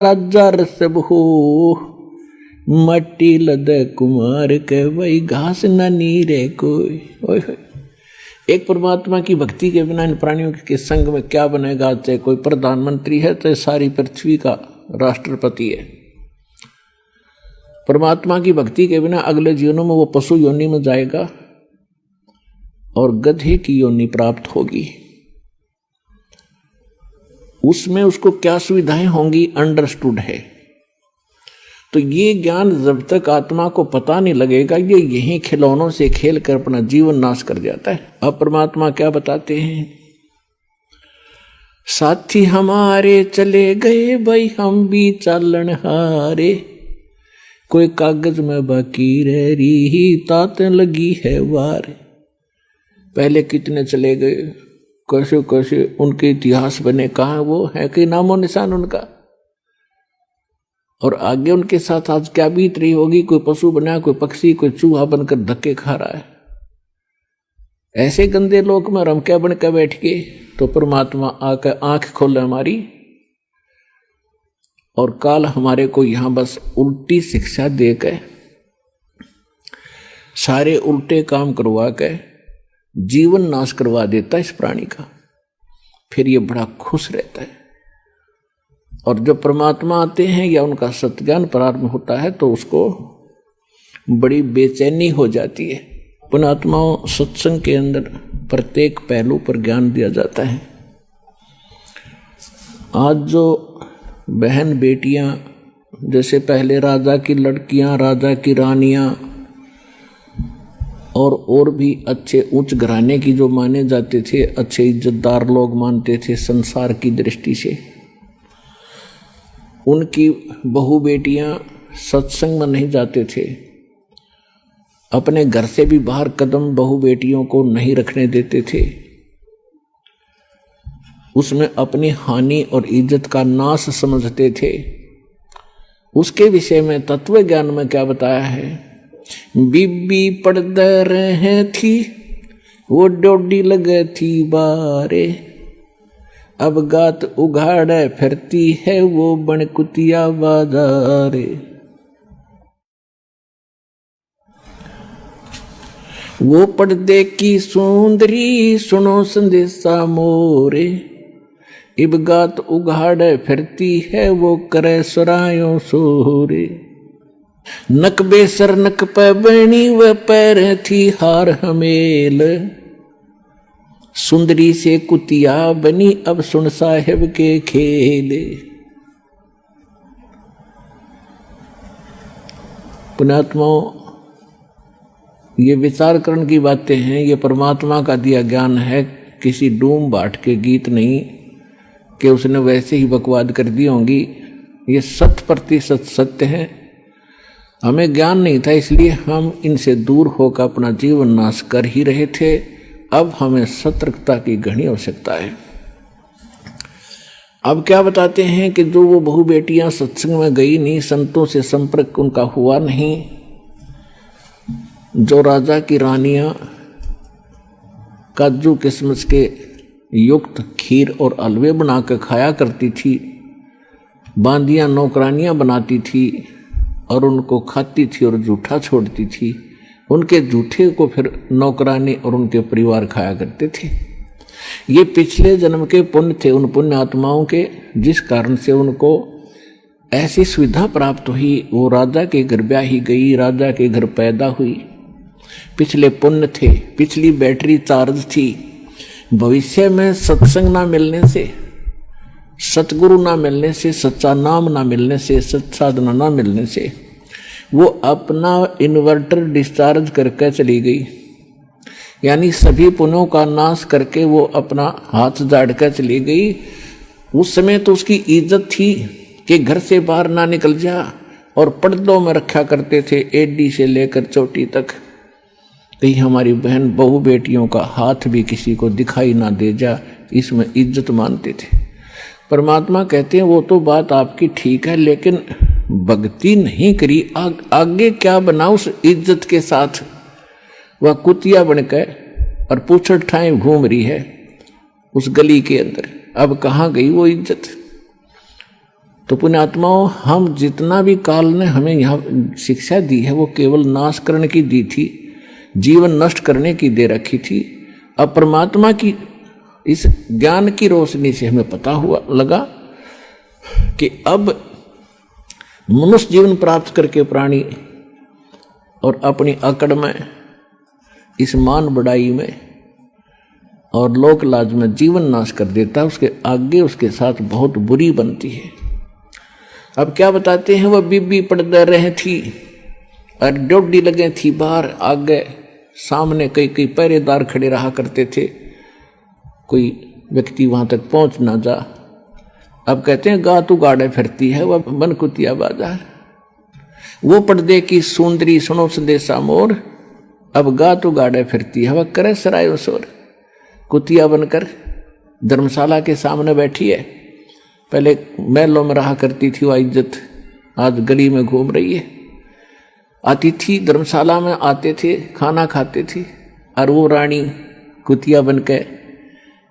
राजा रसब हो मट्टी लद कुमार के वही घास न नीरे कोई। ओए एक परमात्मा की भक्ति के बिना इन प्राणियों के संग में क्या बनेगा। चाहे कोई प्रधानमंत्री है चाहे सारी पृथ्वी का राष्ट्रपति है, परमात्मा की भक्ति के बिना अगले जीवनों में वो पशु योनि में जाएगा और गधे की योनि प्राप्त होगी। उसमें उसको क्या सुविधाएं होंगी अंडरस्टूड है। तो ये ज्ञान जब तक आत्मा को पता नहीं लगेगा, ये यही खिलौनों से खेल कर अपना जीवन नाश कर जाता है। अब परमात्मा क्या बताते हैं, साथी हमारे चले गए भाई हम भी चालन हारे, कोई कागज में बाकी रह रही तात लगी है वार। पहले कितने चले गए, कैसे कैसे उनके इतिहास बने, कहाँ वो है कि नामो निशान उनका, और आगे उनके साथ आज क्या बीत रही होगी। कोई पशु बना, कोई पक्षी, कोई चूहा बनकर धक्के खा रहा है। ऐसे गंदे लोक में हम क्या बन के बैठ के। तो परमात्मा आकर आंख खोले हमारी, और काल हमारे को यहां बस उल्टी शिक्षा देकर सारे उल्टे काम करवा के जीवन नाश करवा देता है इस प्राणी का। फिर ये बड़ा खुश रहता है। और जब परमात्मा आते हैं या उनका सत्ज्ञान प्रारंभ होता है तो उसको बड़ी बेचैनी हो जाती है। पुण्यात्माओं, सत्संग के अंदर प्रत्येक पहलू पर ज्ञान दिया जाता है। आज जो बहन बेटियां, जैसे पहले राजा की लड़कियां, राजा की रानियां और भी अच्छे उच्च घराने की जो माने जाते थे, अच्छे इज्जतदार लोग मानते थे संसार की दृष्टि से, उनकी बहू बेटियां सत्संग में नहीं जाते थे। अपने घर से भी बाहर कदम बहू बेटियों को नहीं रखने देते थे। उसमें अपनी हानि और इज्जत का नाश समझते थे। उसके विषय में तत्व ज्ञान में क्या बताया है, बीबी पड़द रहे थी वो डोडी लगे थी बारे, अब गात उघाड़े फिरती है वो बनकुतिया बाजारे। वो पर्दे की सुंदरी सुनो संदेशा मोरे, इब गात उघाड़े फिरती है वो करे सरायों सोरे। नक बेसर नक पे बनी व पैर थी हार हमेल, सुंदरी से कुतिया बनी अब सुन साहेब के खेले। पुण्यात्माओं, ये विचार करण की बातें हैं। ये परमात्मा का दिया ज्ञान है, किसी डूम बाट के गीत नहीं कि उसने वैसे ही बकवाद कर दी होंगी। ये 100% सत्य है। हमें ज्ञान नहीं था, इसलिए हम इनसे दूर होकर अपना जीवन नाश कर ही रहे थे। अब हमें सतर्कता की घनी आवश्यकता है। अब क्या बताते हैं कि जो वो बहू बेटियां सत्संग में गई नहीं, संतों से संपर्क उनका हुआ नहीं, जो राजा की रानियां काजू किशमिश के युक्त खीर और हलवे बनाकर खाया करती थी, बांदियां नौकरानियां बनाती थी और उनको खाती थी और जूठा छोड़ती थी, उनके जूठे को फिर नौकरानी और उनके परिवार खाया करते थे। ये पिछले जन्म के पुण्य थे उन पुण्य आत्माओं के, जिस कारण से उनको ऐसी सुविधा प्राप्त हुई। वो राजा के घर ब्याही गई, राजा के घर पैदा हुई। पिछले पुण्य थे, पिछली बैटरी चार्ज थी। भविष्य में सत्संग ना मिलने से, सतगुरु ना मिलने से, सच्चा नाम ना मिलने से, सत्साधना ना मिलने से वो अपना इन्वर्टर डिस्चार्ज करके चली गई। यानी सभी पुण्यों का नाश करके वो अपना हाथ झाड़ कर चली गई। उस समय तो उसकी इज्जत थी कि घर से बाहर ना निकल जा, और पर्दों में रखा करते थे एडी से लेकर चोटी तक, कहीं हमारी बहन बहू बेटियों का हाथ भी किसी को दिखाई ना दे जा, इसमें इज्जत मानते थे। परमात्मा कहते हैं वो तो बात आपकी ठीक है, लेकिन भक्ति नहीं करी, आगे क्या बना उस इज्जत के साथ। वह कुतिया बनकर और पूछड़ ठाए घूम रही है उस गली के अंदर। अब कहाँ गई वो इज्जत। तो पुण्यात्माओं, हम जितना भी काल ने हमें यहाँ शिक्षा दी है वो केवल नाश करने की दी थी, जीवन नष्ट करने की दे रखी थी। अब परमात्मा की इस ज्ञान की रोशनी से हमें पता हुआ लगा कि अब मनुष्य जीवन प्राप्त करके प्राणी और अपनी अकड़ में, इस मान बढ़ाई में और लोक लाज में जीवन नाश कर देता, उसके आगे उसके साथ बहुत बुरी बनती है। अब क्या बताते हैं, वह बीबी पड़दे रहे थी और ड्योडी लगे थी बाहर, आगे सामने कई कई पहरेदार खड़े रहा करते थे, कोई व्यक्ति वहां तक पहुंच ना जा। अब कहते हैं गा तू गाड़े फिरती है वह बनकुतिया बाजार, वो पर्दे की सुंदरी सुनो संदेशा मोर, अब गा तू गाड़े फिरती है वह करे सराय वसोर। कुतिया बनकर धर्मशाला के सामने बैठी है, पहले महलों में रहा करती थी वह इज्जत, आज गली में घूम रही है। अतिथि धर्मशाला में आते थे, खाना खाते थे, और वो रानी कुतिया बनकर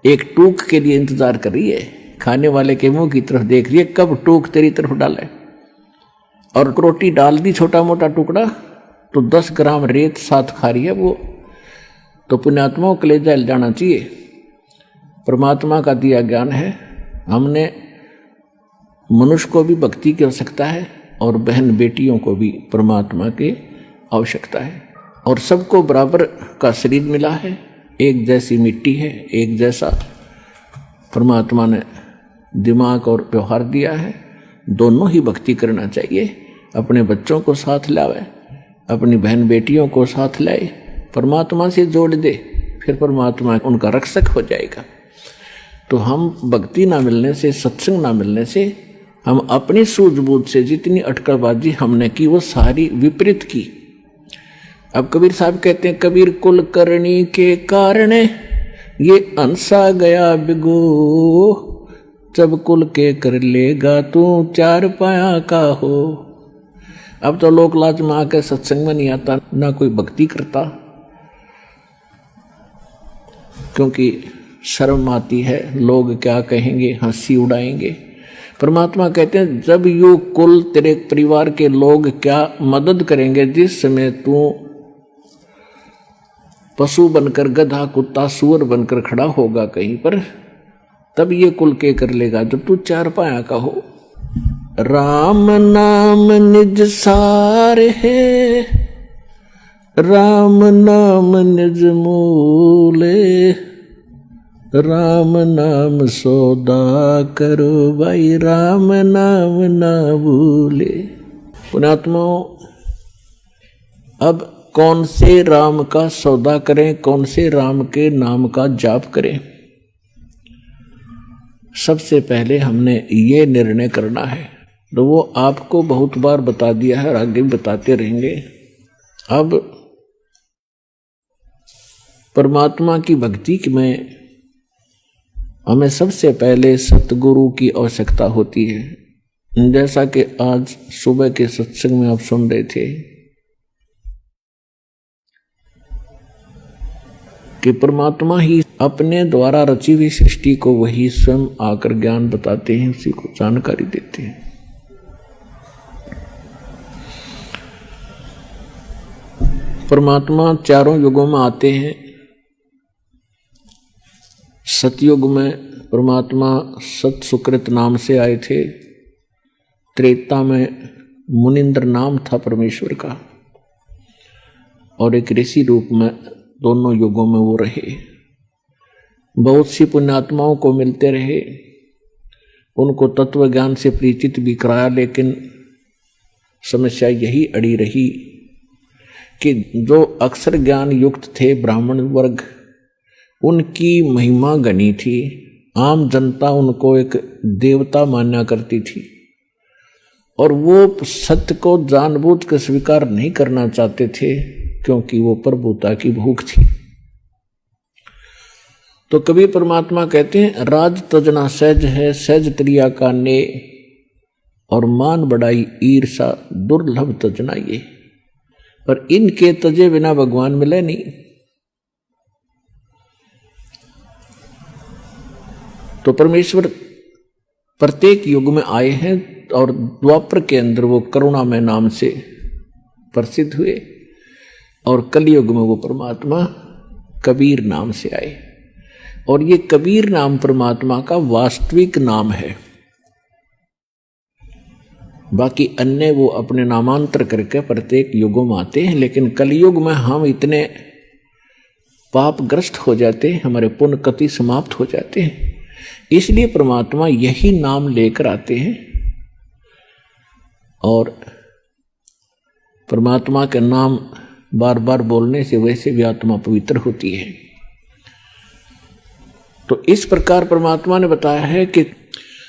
एक टूक के लिए इंतजार कर रही है, खाने वाले के मुंह की तरफ देख रही है, कब टूक तेरी तरफ डाले। और रोटी डाल दी छोटा मोटा टुकड़ा तो 10 ग्राम रेत साथ खा रही है वो। तो पुण्यात्माओं के लिए जल जाना चाहिए, परमात्मा का दिया ज्ञान है। हमने मनुष्य को भी भक्ति की आवश्यकता है और बहन बेटियों को भी परमात्मा की आवश्यकता है, और सबको बराबर का शरीर मिला है, एक जैसी मिट्टी है, एक जैसा परमात्मा ने दिमाग और व्यवहार दिया है। दोनों ही भक्ति करना चाहिए, अपने बच्चों को साथ लावे, अपनी बहन बेटियों को साथ लाए, परमात्मा से जोड़ दे, फिर परमात्मा उनका रक्षक हो जाएगा। तो हम भक्ति ना मिलने से, सत्संग ना मिलने से, हम अपनी सूझबूझ से जितनी अटकलबाजी हमने की वो सारी विपरीत की। अब कबीर साहब कहते हैं, कबीर कुल करनी के कारण ये अंसा गया बिगो, जब कुल के कर लेगा तू 4 पाया का हो। अब तो लोक लाज में आकर सत्संग में नहीं आता, ना कोई भक्ति करता, क्योंकि शर्म आती है, लोग क्या कहेंगे, हंसी उड़ाएंगे। परमात्मा कहते हैं जब यू कुल तेरे परिवार के लोग क्या मदद करेंगे, जिस समय तू पशु बनकर, गधा कुत्ता सूअर बनकर खड़ा होगा कहीं पर, तब ये कुल के कर लेगा जब तू 4 पाया का हो। राम नाम निज सार है, राम नाम निज मूले, राम नाम सौदा करो भाई, राम नाम ना भूले। पुण्यात्माओं, अब कौन से राम का सौदा करें, कौन से राम के नाम का जाप करें? सबसे पहले हमने ये निर्णय करना है, तो वो आपको बहुत बार बता दिया है और आगे भी बताते रहेंगे। अब परमात्मा की भक्ति में हमें सबसे पहले सतगुरु की आवश्यकता होती है। जैसा कि आज सुबह के सत्संग में आप सुन रहे थे कि परमात्मा ही अपने द्वारा रची हुई सृष्टि को वही स्वयं आकर ज्ञान बताते हैं, उसी को जानकारी देते हैं। परमात्मा चारों युगों में आते हैं। सतयुग में परमात्मा सत सुकृत नाम से आए थे, त्रेता में मुनिंद्र नाम था परमेश्वर का, और एक ऋषि रूप में दोनों युगों में वो रहे। बहुत सी पुण्यात्माओं को मिलते रहे, उनको तत्व ज्ञान से परिचित भी कराया, लेकिन समस्या यही अड़ी रही कि जो अक्षर ज्ञान युक्त थे ब्राह्मण वर्ग, उनकी महिमा गनी थी, आम जनता उनको एक देवता माना करती थी, और वो सत्य को जानबूझ कर स्वीकार नहीं करना चाहते थे, क्योंकि वो प्रभुता की भूख थी। तो कभी परमात्मा कहते हैं राज तजना सहज है, सहज त्रिया का ने, और मान बढ़ाई ईर्षा दुर्लभ तजना ये, और इनके तजे बिना भगवान मिले नहीं। तो परमेश्वर प्रत्येक युग में आए हैं और द्वापर के अंदर वो करुणामय नाम से प्रसिद्ध हुए और कलयुग में वो परमात्मा कबीर नाम से आए। और ये कबीर नाम परमात्मा का वास्तविक नाम है। बाकी अन्य वो अपने नामांतर करके प्रत्येक युगों में आते हैं, लेकिन कलयुग में हम इतने पापग्रस्त हो जाते हैं, हमारे पुण्य कति समाप्त हो जाते हैं, इसलिए परमात्मा यही नाम लेकर आते हैं। और परमात्मा के नाम बार बार बोलने से वैसे भी आत्मा पवित्र होती है। तो इस प्रकार परमात्मा ने बताया है कि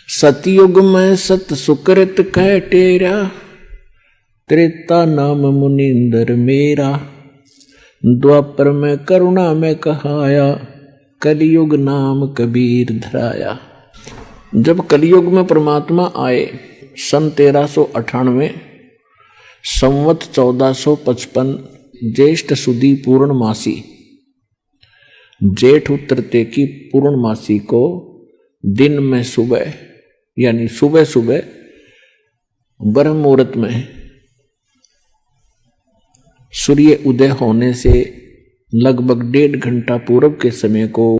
सतयुग में सत सुकृत कह टेरा, त्रेता नाम मुनिंदर मेरा, द्वापर में करुणा में कहाया, कलयुग नाम कबीर धराया। जब कलयुग में परमात्मा आए सन 1398 संवत 1455 ज्येष्ठ सुदी पूर्णमासी, जेठ उतरते की पूर्णमासी को दिन में सुबह यानी सुबह सुबह ब्रह्म मुहूर्त में सूर्य उदय होने से लगभग 1.5 घंटा पूर्व के समय को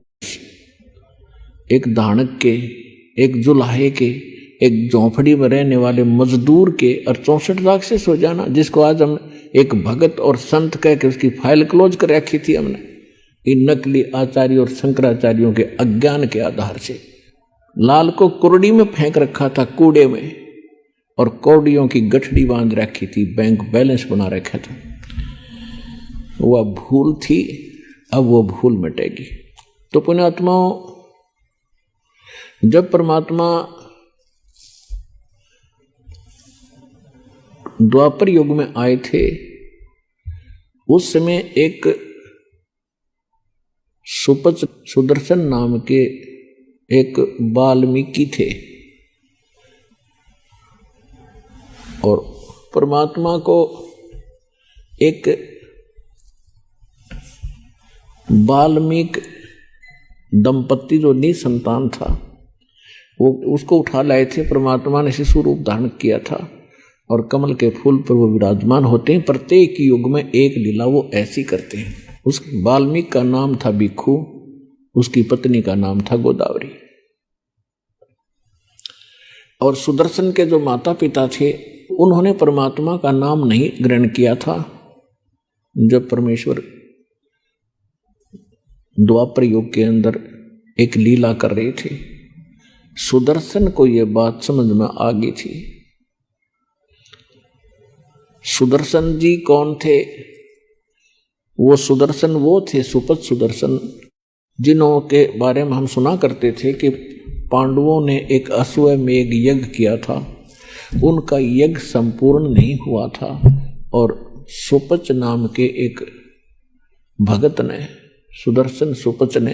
एक धानक के, एक जुलाहे के, एक झोंपड़ी में रहने वाले मजदूर के और 64 लाख से सो जाना, जिसको आज हम एक भगत और संत कह के उसकी फाइल क्लोज कर रखी थी हमने, इन नकली आचार्य और शंकराचार्यों के अज्ञान के आधार से। लाल को कुर्डी में फेंक रखा था, कूड़े में, और कौड़ियों की गठड़ी बांध रखी थी, बैंक बैलेंस बना रखा था। वह भूल थी, अब वो भूल मिटेगी। तो पुण्यात्माओं, जब परमात्मा द्वापर युग में आए थे, उस समय एक सुपच सुदर्शन नाम के एक वाल्मीकि थे, और परमात्मा को एक वाल्मीकि दंपत्ति जो निसंतान था, वो उसको उठा लाए थे। परमात्मा ने शिशु रूप धारण किया था और कमल के फूल पर वो विराजमान होते हैं। प्रत्येक युग में एक लीला वो ऐसी करते हैं। उस वाल्मीकि का नाम था भिक्खु, उसकी पत्नी का नाम था गोदावरी। और सुदर्शन के जो माता पिता थे, उन्होंने परमात्मा का नाम नहीं ग्रहण किया था। जब परमेश्वर द्वापर युग के अंदर एक लीला कर रहे थे, सुदर्शन को यह बात समझ में आ गई थी। सुदर्शन जी कौन थे? वो सुदर्शन वो थे, सुपथ सुदर्शन, जिन्हों के बारे में हम सुना करते थे कि पांडवों ने एक अश्वमेघ यज्ञ किया था, उनका यज्ञ संपूर्ण नहीं हुआ था, और सुपच नाम के एक भगत ने, सुदर्शन सुपच ने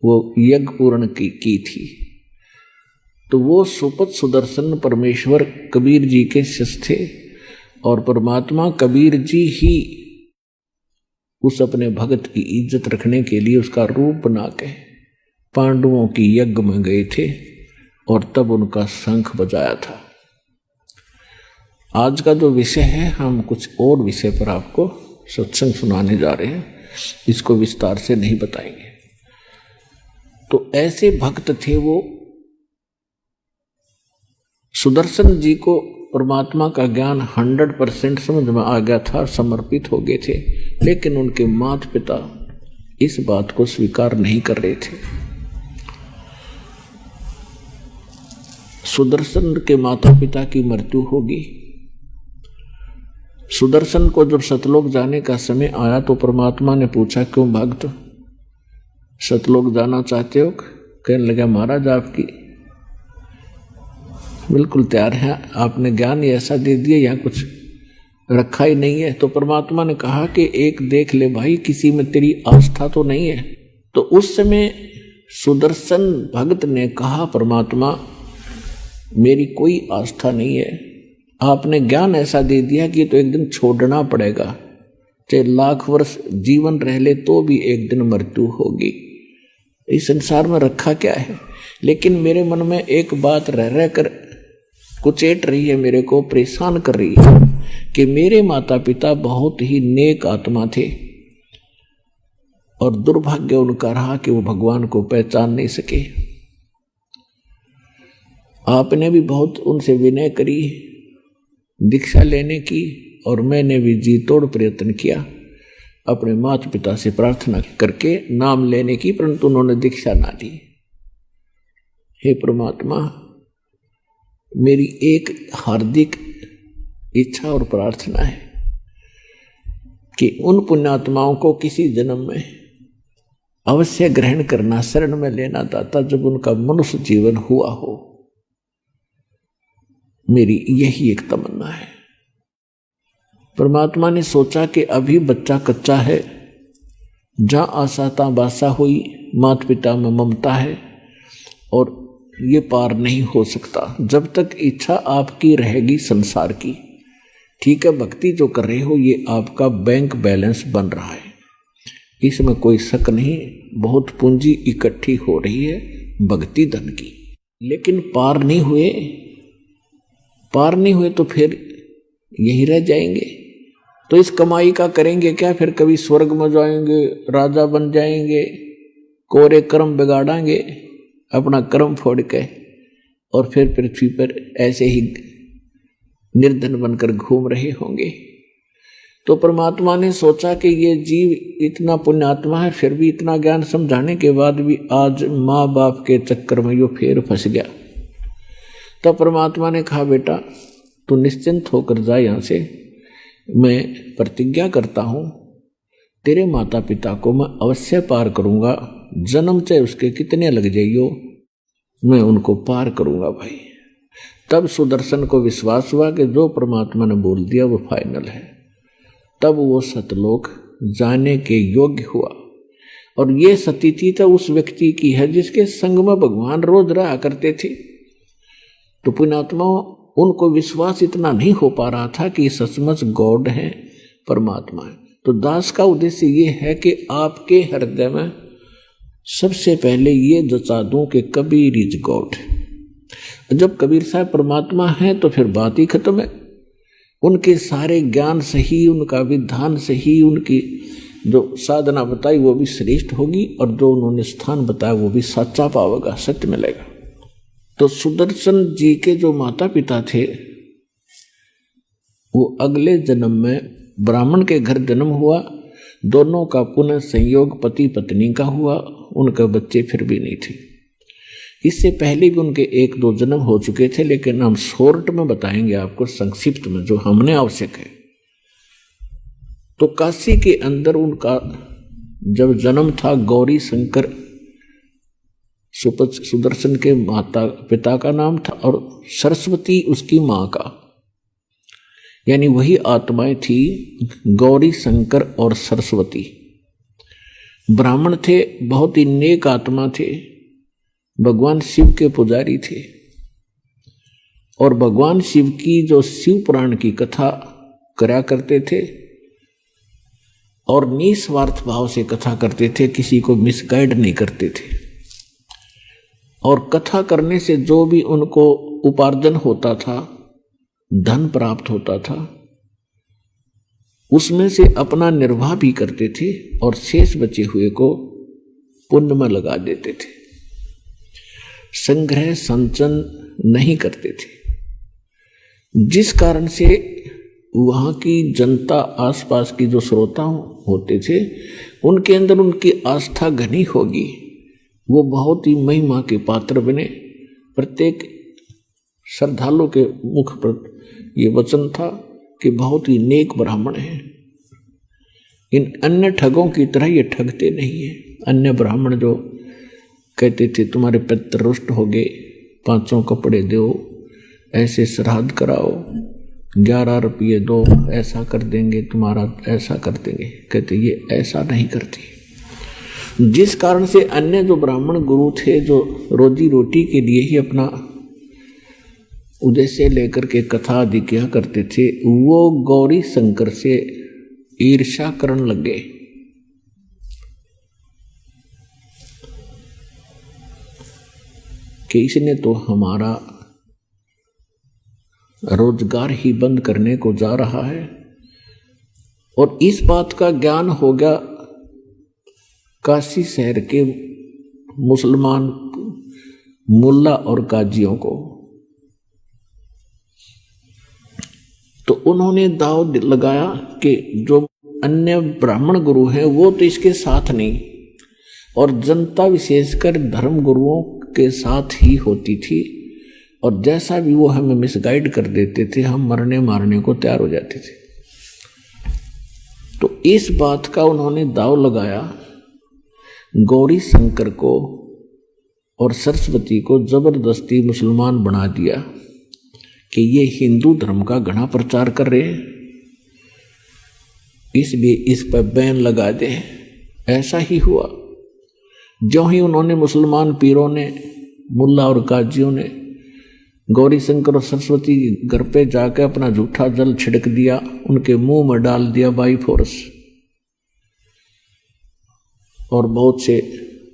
वो यज्ञ पूर्ण की थी। तो वो सुपच सुदर्शन परमेश्वर कबीर जी के शिष्य थे, और परमात्मा कबीर जी ही उस अपने भगत की इज्जत रखने के लिए उसका रूप बना के पांडवों की यज्ञ में गए थे, और तब उनका शंख बजाया था। आज का जो विषय है, हम कुछ और विषय पर आपको सत्संग सुनाने जा रहे हैं, इसको विस्तार से नहीं बताएंगे। तो ऐसे भक्त थे वो। सुदर्शन जी को परमात्मा का ज्ञान 100% समझ में आ गया था, समर्पित हो गए थे, लेकिन उनके माता पिता इस बात को स्वीकार नहीं कर रहे थे। सुदर्शन के माता पिता की मृत्यु होगी। सुदर्शन को जब सतलोक जाने का समय आया तो परमात्मा ने पूछा, क्यों भक्त सतलोक जाना चाहते हो? कहने लगा, महाराज आपकी बिल्कुल तैयार है, आपने ज्ञान ही ऐसा दे दिया, यहाँ कुछ रखा ही नहीं है। तो परमात्मा ने कहा कि एक देख ले भाई, किसी में तेरी आस्था तो नहीं है। तो उस समय सुदर्शन भगत ने कहा, परमात्मा मेरी कोई आस्था नहीं है, आपने ज्ञान ऐसा दे दिया कि तो एक दिन छोड़ना पड़ेगा, चाहे लाख वर्ष जीवन रह ले तो भी एक दिन मृत्यु होगी। इस संसार में रखा क्या है? लेकिन मेरे मन में एक बात रह कर कुचेट रही है, मेरे को परेशान कर रही है कि मेरे माता पिता बहुत ही नेक आत्मा थे और दुर्भाग्य उनका रहा कि वो भगवान को पहचान नहीं सके। आपने भी बहुत उनसे विनय करी दीक्षा लेने की, और मैंने भी जी तोड़ प्रयत्न किया अपने माता पिता से प्रार्थना करके नाम लेने की, परंतु उन्होंने दीक्षा ना ली। हे परमात्मा, मेरी एक हार्दिक इच्छा और प्रार्थना है कि उन पुण्यात्माओं को किसी जन्म में अवश्य ग्रहण करना, शरण में लेना दाता, जब उनका मनुष्य जीवन हुआ हो। मेरी यही एक तमन्ना है। परमात्मा ने सोचा कि अभी बच्चा कच्चा है, जहां आशा तहां बासा हुई, माता पिता में ममता है और ये पार नहीं हो सकता जब तक इच्छा आपकी रहेगी संसार की। ठीक है, भक्ति जो कर रहे हो ये आपका बैंक बैलेंस बन रहा है, इसमें कोई शक नहीं। बहुत पूंजी इकट्ठी हो रही है भक्ति धन की, लेकिन पार नहीं हुए तो फिर यही रह जाएंगे। तो इस कमाई का करेंगे क्या? फिर कभी स्वर्ग में जाएंगे, राजा बन जाएंगे, कोरे कर्म बिगाड़ेंगे अपना कर्म फोड़ के, और फिर पृथ्वी पर ऐसे ही निर्धन बनकर घूम रहे होंगे। तो परमात्मा ने सोचा कि ये जीव इतना पुण्यात्मा है, फिर भी इतना ज्ञान समझाने के बाद भी आज माँ बाप के चक्कर में यो फिर फंस गया। तब परमात्मा ने कहा, बेटा तू निश्चिंत होकर जा यहाँ से, मैं प्रतिज्ञा करता हूँ तेरे माता पिता को मैं अवश्य पार करूँगा, जन्म चाहे उसके कितने लग जाइयो, मैं उनको पार करूँगा भाई। तब सुदर्शन को विश्वास हुआ कि जो परमात्मा ने बोल दिया वो फाइनल है। तब वो सतलोक जाने के योग्य हुआ। और ये स्थिति तो उस व्यक्ति की है जिसके संग में भगवान रोज रहा करते थे। तो पुण्यात्मा उनको विश्वास इतना नहीं हो पा रहा था कि सचमुच गॉड है, परमात्मा है। तो दास का उद्देश्य ये है कि आपके हृदय में सबसे पहले ये जचा दूं कि कबीर इज गॉड। जब कबीर साहब परमात्मा है तो फिर बात ही खत्म है। उनके सारे ज्ञान सही, उनका विधान सही, उनकी जो साधना बताई वो भी श्रेष्ठ होगी, और जो उन्होंने स्थान बताया वो भी सच्चा पावेगा, सत्य मिलेगा। तो सुदर्शन जी के जो माता पिता थे वो अगले जन्म में ब्राह्मण के घर जन्म हुआ। दोनों का पुनः संयोग पति पत्नी का हुआ। उनके बच्चे फिर भी नहीं थे। इससे पहले भी उनके एक दो जन्म हो चुके थे, लेकिन हम शॉर्ट में बताएंगे आपको, संक्षिप्त में, जो हमने आवश्यक है। तो काशी के अंदर उनका जब जन्म था, गौरी शंकर सुदर्शन के माता पिता का नाम था, और सरस्वती उसकी माँ का, यानी वही आत्माएं थी गौरी शंकर और सरस्वती। ब्राह्मण थे, बहुत ही नेक आत्मा थे, भगवान शिव के पुजारी थे, और भगवान शिव की जो शिव पुराण की कथा करा करते थे और निस्वार्थ भाव से कथा करते थे, किसी को मिसगाइड नहीं करते थे। और कथा करने से जो भी उनको उपार्जन होता था, धन प्राप्त होता था, उसमें से अपना निर्वाह भी करते थे और शेष बचे हुए को पुण्य में लगा देते थे। संग्रह संचन नहीं करते थे, जिस कारण से वहाँ की जनता, आसपास की जो श्रोता होते थे, उनके अंदर उनकी आस्था घनी होगी। वो बहुत ही महिमा के पात्र बने। प्रत्येक श्रद्धालु के मुख पर ये वचन था कि बहुत ही नेक ब्राह्मण हैं। इन अन्य ठगों की तरह ये ठगते नहीं है। अन्य ब्राह्मण जो कहते थे तुम्हारे पितर रुष्ट हो गए, 5 कपड़े दो, ऐसे श्राद्ध कराओ, 11 रुपये दो, ऐसा कर देंगे, तुम्हारा ऐसा कर देंगे, कहते ये ऐसा नहीं करती। जिस कारण से अन्य जो ब्राह्मण गुरु थे, जो रोजी रोटी के लिए ही अपना उद्देश्य लेकर के कथा आदि किया करते थे, वो गौरी शंकर से ईर्ष्या करने लग गए। कि इसने तो हमारा रोजगार ही बंद करने को जा रहा है। और इस बात का ज्ञान हो गया काशी शहर के मुसलमान मुल्ला और काजियों को। तो उन्होंने दाव लगाया कि जो अन्य ब्राह्मण गुरु हैं वो तो इसके साथ नहीं, और जनता विशेषकर धर्म गुरुओं के साथ ही होती थी, और जैसा भी वो हमें मिसगाइड कर देते थे हम मरने मारने को तैयार हो जाते थे। तो इस बात का उन्होंने दाव लगाया, गौरी शंकर को और सरस्वती को जबरदस्ती मुसलमान बना दिया कि ये हिंदू धर्म का घना प्रचार कर रहे हैं, इसलिए इस पर बैन लगा दे। ऐसा ही हुआ। जो ही उन्होंने मुसलमान पीरों ने, मुल्ला और काजियों ने गौरी शंकर और सरस्वती घर पे जाकर अपना झूठा जल छिड़क दिया, उनके मुंह में डाल दिया बाई फोर्स, और बहुत से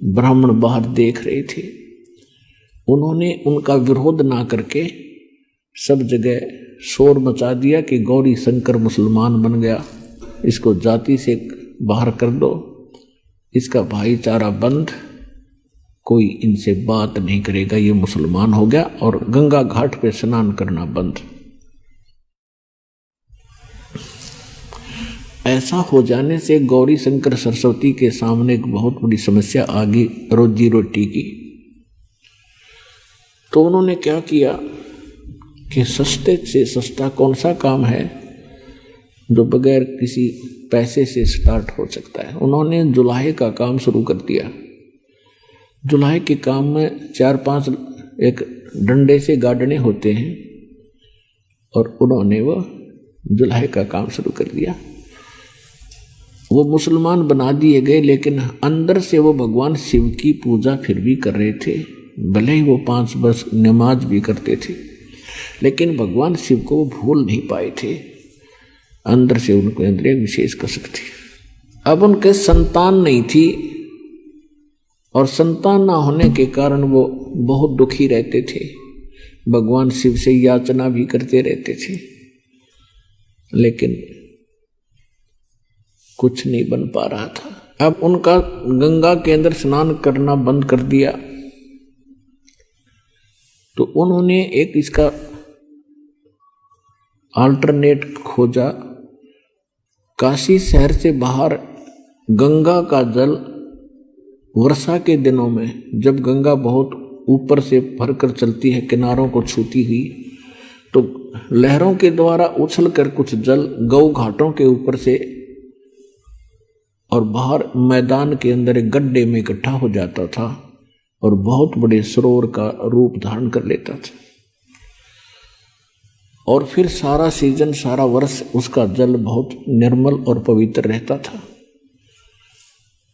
ब्राह्मण बाहर देख रहे थे। उन्होंने उनका विरोध ना करके सब जगह शोर मचा दिया कि गौरी शंकर मुसलमान बन गया, इसको जाति से बाहर कर दो, इसका भाईचारा बंद, कोई इनसे बात नहीं करेगा, ये मुसलमान हो गया, और गंगा घाट पे स्नान करना बंद। ऐसा हो जाने से गौरी शंकर सरस्वती के सामने एक बहुत बड़ी समस्या आ गई रोजी रोटी की। तो उन्होंने क्या किया कि सस्ते से सस्ता कौन सा काम है जो बगैर किसी पैसे से स्टार्ट हो सकता है। उन्होंने जुलाहे का काम शुरू कर दिया। जुलाहे के काम में 4-5 एक डंडे से गाड़ने होते हैं, और उन्होंने वो जुलाहे का काम शुरू कर दिया। वो मुसलमान बना दिए गए, लेकिन अंदर से वो भगवान शिव की पूजा फिर भी कर रहे थे। भले ही वो 5 वर्ष नमाज भी करते थे, लेकिन भगवान शिव को वो भूल नहीं पाए थे। अंदर से उनको अंदर एक विशेष कसक थी। अब उनके संतान नहीं थी, और संतान ना होने के कारण वो बहुत दुखी रहते थे, भगवान शिव से याचना भी करते रहते थे, लेकिन कुछ नहीं बन पा रहा था। अब उनका गंगा के अंदर स्नान करना बंद कर दिया। तो उन्होंने एक इसका अल्टरनेट खोजा। काशी शहर से बाहर गंगा का जल वर्षा के दिनों में, जब गंगा बहुत ऊपर से भरकर चलती है, किनारों को छूती हुई, तो लहरों के द्वारा उछलकर कुछ जल गौ घाटों के ऊपर से और बाहर मैदान के अंदर एक गड्ढे में इकट्ठा हो जाता था और बहुत बड़े सरोवर का रूप धारण कर लेता था। और फिर सारा सीजन, सारा वर्ष उसका जल बहुत निर्मल और पवित्र रहता था।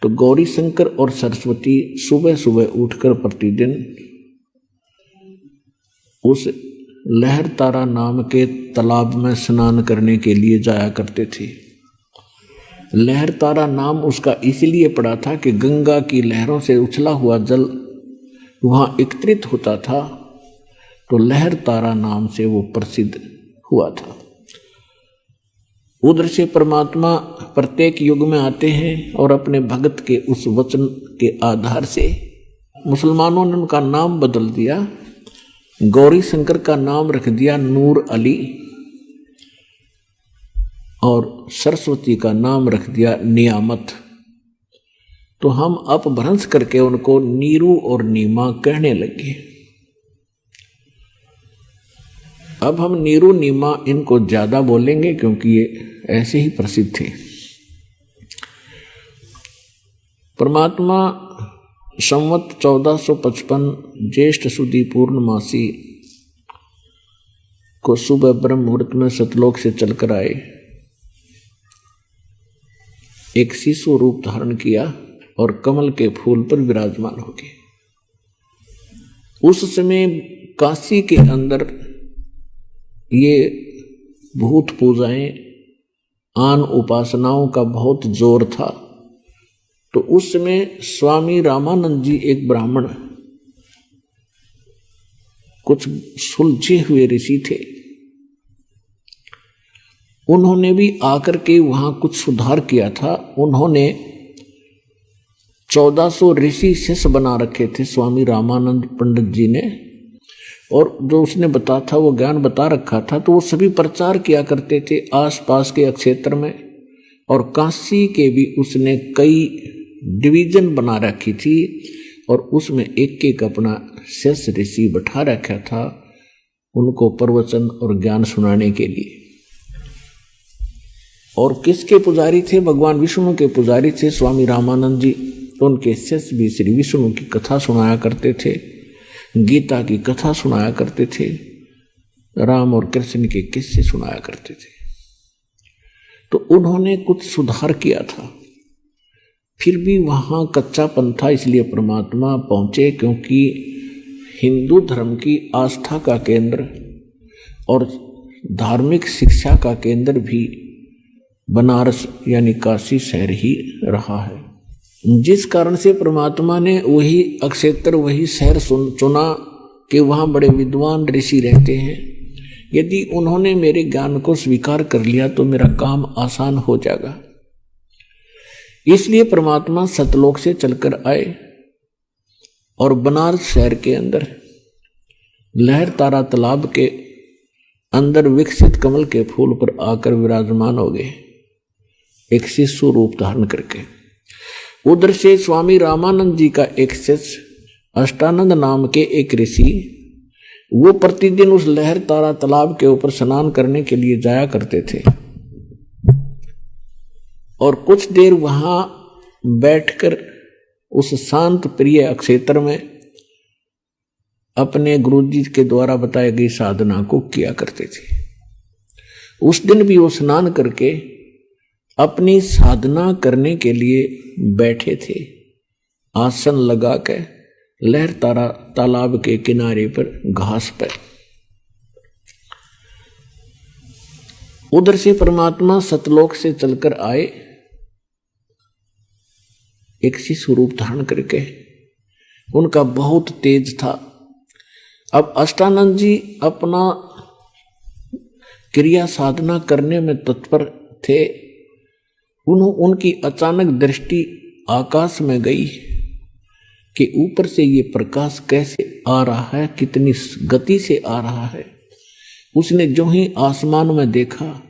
तो गौरी शंकर और सरस्वती सुबह सुबह उठकर प्रतिदिन उस लहर तारा नाम के तालाब में स्नान करने के लिए जाया करते थे। लहर तारा नाम उसका इसलिए पड़ा था कि गंगा की लहरों से उछला हुआ जल वहां एकत्रित होता था, तो लहर तारा नाम से वो प्रसिद्ध हुआ था। उधर से परमात्मा प्रत्येक युग में आते हैं और अपने भगत के उस वचन के आधार से मुसलमानों ने उनका नाम बदल दिया। गौरी शंकर का नाम रख दिया नूर अली, और सरस्वती का नाम रख दिया नियामत। तो हम अपभ्रंश करके उनको नीरू और नीमा कहने लगे। अब हम नीरू नीमा इनको ज्यादा बोलेंगे क्योंकि ये ऐसे ही प्रसिद्ध थे। परमात्मा संवत 1455 ज्येष्ठ सुदी पूर्णमासी को सुबह ब्रह्म मुहूर्त में सतलोक से चलकर आए। एक शिशु रूप धारण किया और कमल के फूल पर विराजमान हो गए। उस समय काशी के अंदर ये भूत पूजाएं, आन उपासनाओं का बहुत जोर था। तो उस समय स्वामी रामानंद जी एक ब्राह्मण कुछ सुलझे हुए ऋषि थे। उन्होंने भी आकर के वहां कुछ सुधार किया था। उन्होंने 1400 ऋषि शिष्य बना रखे थे स्वामी रामानंद पंडित जी ने, और जो उसने बता था वो ज्ञान बता रखा था, तो वो सभी प्रचार किया करते थे आसपास के क्षेत्र में। और काशी के भी उसने कई डिवीजन बना रखी थी, और उसमें एक एक अपना शिष्य ऋषि बैठा रखा था उनको प्रवचन और ज्ञान सुनाने के लिए। और किसके पुजारी थे? भगवान विष्णु के पुजारी थे स्वामी रामानंद जी। तो उनके शिष्य भी श्री विष्णु की कथा सुनाया करते थे, गीता की कथा सुनाया करते थे, राम और कृष्ण के किस्से सुनाया करते थे। तो उन्होंने कुछ सुधार किया था। फिर भी वहाँ कच्चापन था, इसलिए परमात्मा पहुँचे, क्योंकि हिंदू धर्म की आस्था का केंद्र और धार्मिक शिक्षा का केंद्र भी बनारस यानी काशी शहर ही रहा है। जिस कारण से परमात्मा ने वही क्षेत्र वही शहर चुना कि वहाँ बड़े विद्वान ऋषि रहते हैं। यदि उन्होंने मेरे ज्ञान को स्वीकार कर लिया तो मेरा काम आसान हो जाएगा। इसलिए परमात्मा सतलोक से चलकर आए और बनारस शहर के अंदर लहर तारा तालाब के अंदर विकसित कमल के फूल पर आकर विराजमान हो गए, एक शिशु रूप धारण करके। उधर से स्वामी रामानंद जी का एक शिष्य अष्टानंद नाम के एक ऋषि, वो प्रतिदिन उस लहर तारा तालाब के ऊपर स्नान करने के लिए जाया करते थे, और कुछ देर वहां बैठकर उस शांत प्रिय क्षेत्र में अपने गुरुजी के द्वारा बताई गई साधना को किया करते थे। उस दिन भी वो स्नान करके अपनी साधना करने के लिए बैठे थे, आसन लगा के लहर तारा तालाब के किनारे पर घास पर। उधर से परमात्मा सतलोक से चलकर आए एक शिशु रूप धारण करके। उनका बहुत तेज था। अब अष्टानंद जी अपना क्रिया साधना करने में तत्पर थे। उनकी अचानक दृष्टि आकाश में गई कि ऊपर से ये प्रकाश कैसे आ रहा है, कितनी गति से आ रहा है। उसने जो ही आसमान में देखा,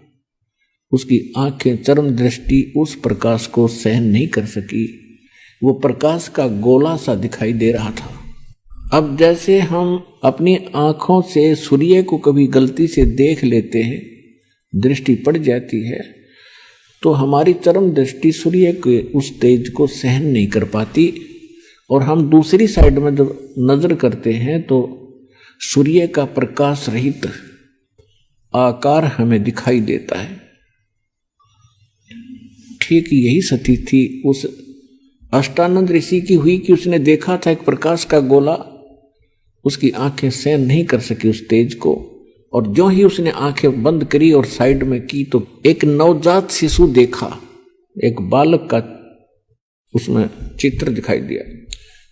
उसकी आंखें चरम दृष्टि उस प्रकाश को सहन नहीं कर सकी। वो प्रकाश का गोला सा दिखाई दे रहा था। अब जैसे हम अपनी आंखों से सूर्य को कभी गलती से देख लेते हैं, दृष्टि पड़ जाती है, तो हमारी चरम दृष्टि सूर्य के उस तेज को सहन नहीं कर पाती, और हम दूसरी साइड में जब नजर करते हैं तो सूर्य का प्रकाश रहित आकार हमें दिखाई देता है। ठीक यही स्थिति थी उस अष्टानंद ऋषि की हुई कि उसने देखा था एक प्रकाश का गोला, उसकी आंखें सहन नहीं कर सकी उस तेज को, और जो ही उसने आंखें बंद करी और साइड में की तो एक नवजात शिशु देखा, एक बालक का उसमें चित्र दिखाई दिया।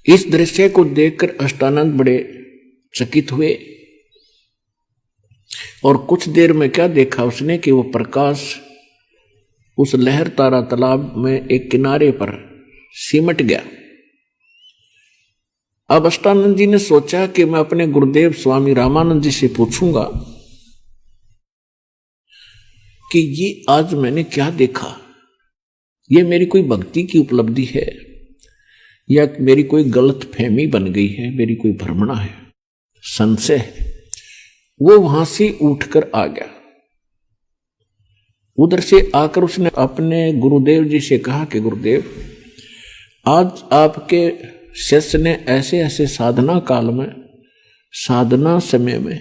इस दृश्य को देखकर अष्टानंद बड़े चकित हुए, और कुछ देर में क्या देखा उसने कि वो प्रकाश उस लहर तारा तालाब में एक किनारे पर सिमट गया। अब अष्टानंद जी ने सोचा कि मैं अपने गुरुदेव स्वामी रामानंद जी से पूछूंगा कि ये आज मैंने क्या देखा, ये मेरी कोई भक्ति की उपलब्धि है या मेरी कोई गलत फहमी बन गई है, मेरी कोई भ्रमणा है, संशय है। वो वहां से उठकर आ गया। उधर से आकर उसने अपने गुरुदेव जी से कहा कि गुरुदेव, आज आपके शिष्य ने ऐसे ऐसे साधना काल में, साधना समय में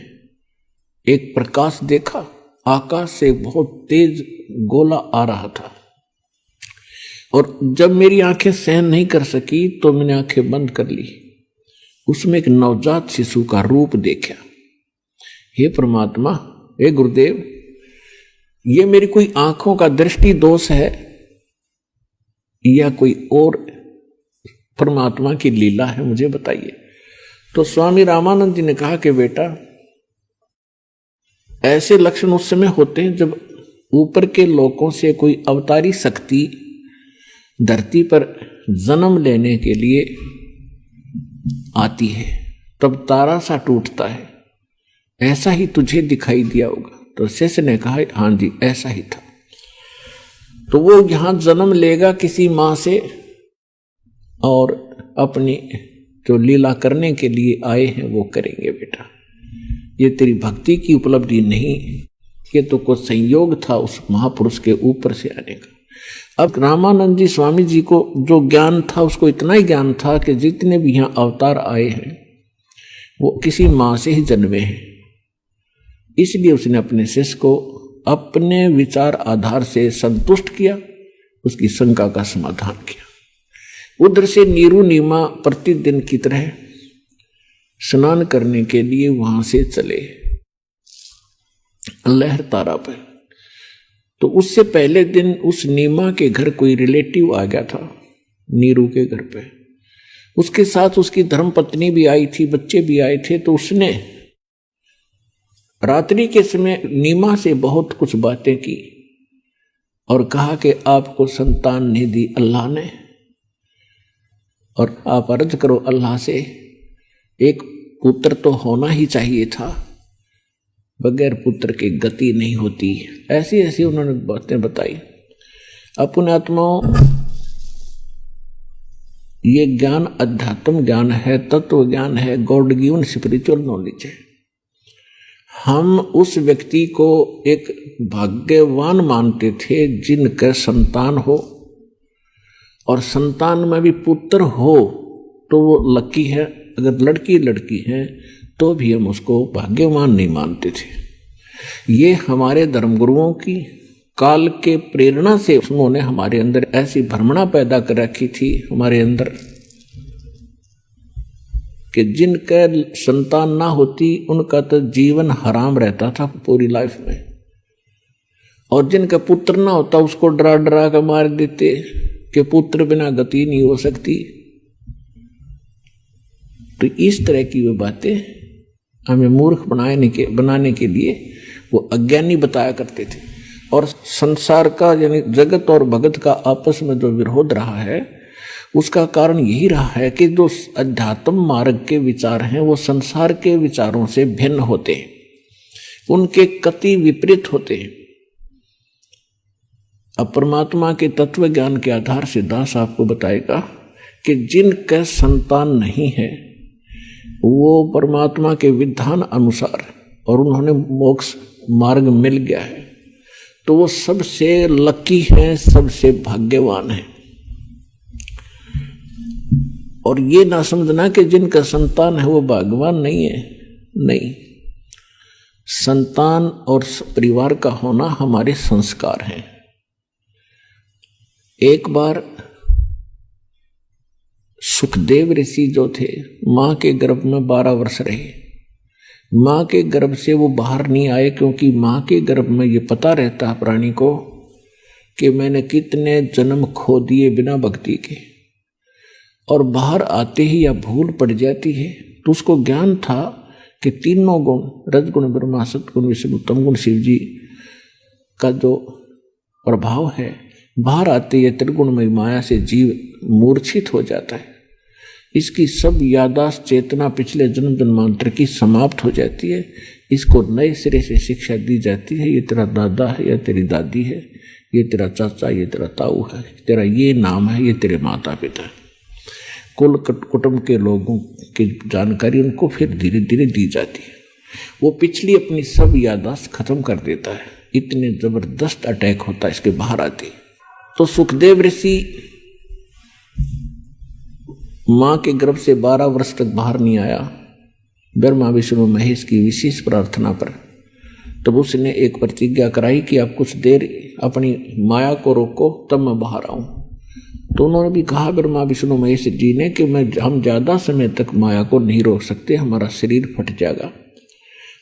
एक प्रकाश देखा, आकाश से बहुत तेज गोला आ रहा था, और जब मेरी आंखें सहन नहीं कर सकी तो मैंने आंखें बंद कर ली। उसमें एक नवजात शिशु का रूप देखा। हे परमात्मा, हे गुरुदेव, ये मेरी कोई आंखों का दृष्टि दोष है या कोई और परमात्मा की लीला है, मुझे बताइए। तो स्वामी रामानंद जी ने कहा कि बेटा, ऐसे लक्षण उस समय होते हैं जब ऊपर के लोकों से कोई अवतारी शक्ति धरती पर जन्म लेने के लिए आती है, तब तारा सा टूटता है। ऐसा ही तुझे दिखाई दिया होगा। तो शिष्य ने कहा हाँ जी ऐसा ही था। तो वो यहां जन्म लेगा किसी मां से, और अपनी जो लीला करने के लिए आए हैं वो करेंगे। बेटा, ये तेरी भक्ति की उपलब्धि नहीं, ये तो कोई संयोग था उस महापुरुष के ऊपर से आने का। अब रामानंद जी स्वामी जी को जो ज्ञान था, उसको इतना ही ज्ञान था कि जितने भी यहाँ अवतार आए हैं वो किसी माँ से ही जन्मे हैं। इसलिए उसने अपने शिष्य को अपने विचार आधार से संतुष्ट किया, उसकी शंका का समाधान किया। उधर से नीरू नीमा प्रतिदिन की तरह स्नान करने के लिए वहां से चले लहर तारा पर। तो उससे पहले दिन उस नीमा के घर कोई रिलेटिव आ गया था, नीरू के घर पे। उसके साथ उसकी धर्मपत्नी भी आई थी, बच्चे भी आए थे। तो उसने रात्रि के समय नीमा से बहुत कुछ बातें की और कहा कि आपको संतान नहीं दी अल्लाह ने, और आप अर्ज करो अल्लाह से, एक पुत्र तो होना ही चाहिए था, बगैर पुत्र की गति नहीं होती। ऐसी ऐसी उन्होंने बातें बताई। अपने आत्माओं, ये ज्ञान अध्यात्म ज्ञान है, तत्व ज्ञान है, गॉड गिवन स्पिरिचुअल नॉलेज है। हम उस व्यक्ति को एक भाग्यवान मानते थे जिनका संतान हो, और संतान में भी पुत्र हो तो वो लकी है, अगर लड़की है तो भी हम उसको भाग्यवान नहीं मानते थे। ये हमारे धर्मगुरुओं की काल के प्रेरणा से उन्होंने हमारे अंदर ऐसी भ्रमणा पैदा कर रखी थी हमारे अंदर, कि जिनका संतान ना होती उनका तो जीवन हराम रहता था पूरी लाइफ में, और जिनका पुत्र ना होता उसको डरा डरा कर मार देते कि पुत्र बिना गति नहीं हो सकती। तो इस तरह की वो बातें हमें मूर्ख बनाने के लिए वो अज्ञानी बताया करते थे। और संसार का यानी जगत और भगत का आपस में जो विरोध रहा है, उसका कारण यही रहा है कि जो अध्यात्म मार्ग के विचार हैं वो संसार के विचारों से भिन्न होते हैं, उनके कति विपरीत होते हैं। अब परमात्मा के तत्व ज्ञान के आधार से दास आपको बताएगा कि जिनका संतान नहीं है वो परमात्मा के विधान अनुसार, और उन्होंने मोक्ष मार्ग मिल गया है, तो वो सबसे लकी हैं, सबसे भाग्यवान हैं। और ये ना समझना कि जिनका संतान है वो भाग्यवान नहीं है, नहीं। संतान और परिवार का होना हमारे संस्कार हैं। एक बार सुखदेव ऋषि जो थे, मां के गर्भ में 12 वर्ष रहे। मां के गर्भ से वो बाहर नहीं आए, क्योंकि मां के गर्भ में ये पता रहता है प्राणी को कि मैंने कितने जन्म खो दिए बिना भक्ति के। और बाहर आते ही या भूल पड़ जाती है, तो उसको ज्ञान था कि तीनों गुण, रजगुण ब्रह्मा, सतगुण विष्णु, तमगुण शिव जी का जो प्रभाव है, बाहर आते ही त्रिगुणमय माया से जीव मूर्छित हो जाता है। इसकी सब यादाश्त चेतना पिछले जन्म जन्मांतर की समाप्त हो जाती है। इसको नए सिरे से शिक्षा दी जाती है, ये तेरा दादा है या तेरी दादी है, ये तेरा चाचा, ये तेरा ताऊ है, तेरा ये नाम है, ये तेरे माता पिता है। कुल कुटुंब के लोगों की जानकारी उनको फिर धीरे धीरे दी जाती है। वो पिछली अपनी सब यादाश्त खत्म कर देता है। इतने जबरदस्त अटैक होता है इसके बाहर आते। तो सुखदेव ऋषि मां के गर्भ से 12 वर्ष तक बाहर नहीं आया, ब्रह्मा विष्णु महेश की विशेष प्रार्थना पर। तब उसने एक प्रतिज्ञा कराई कि आप कुछ देर अपनी माया को रोको, तब मैं बाहर आऊं। तो उन्होंने भी कहा ब्रह्मा विष्णु महेश जी ने कि हम ज्यादा समय तक माया को नहीं रोक सकते, हमारा शरीर फट जाएगा,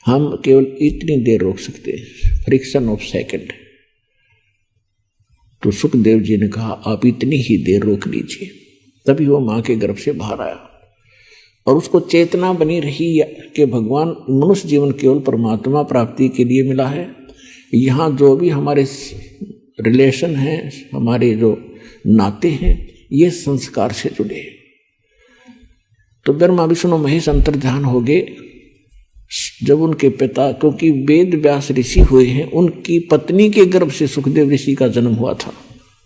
हम केवल इतनी देर रोक सकते, फ्रिक्शन ऑफ सेकंड। तो सुखदेव जी ने कहा आप इतनी ही देर रोक लीजिए। तभी वो मां के गर्भ से बाहर आया। और उसको चेतना बनी रही कि भगवान मनुष्य जीवन केवल परमात्मा प्राप्ति के लिए मिला है। यहाँ जो भी हमारे रिलेशन हैं, हमारे जो नाते हैं, ये संस्कार से जुड़े हैं। तो ब्रह्मा विष्णु महेश अंतर्ध्यान हो गए जब उनके पिता, क्योंकि वेद व्यास ऋषि हुए हैं, उनकी पत्नी के गर्भ से सुखदेव ऋषि का जन्म हुआ था।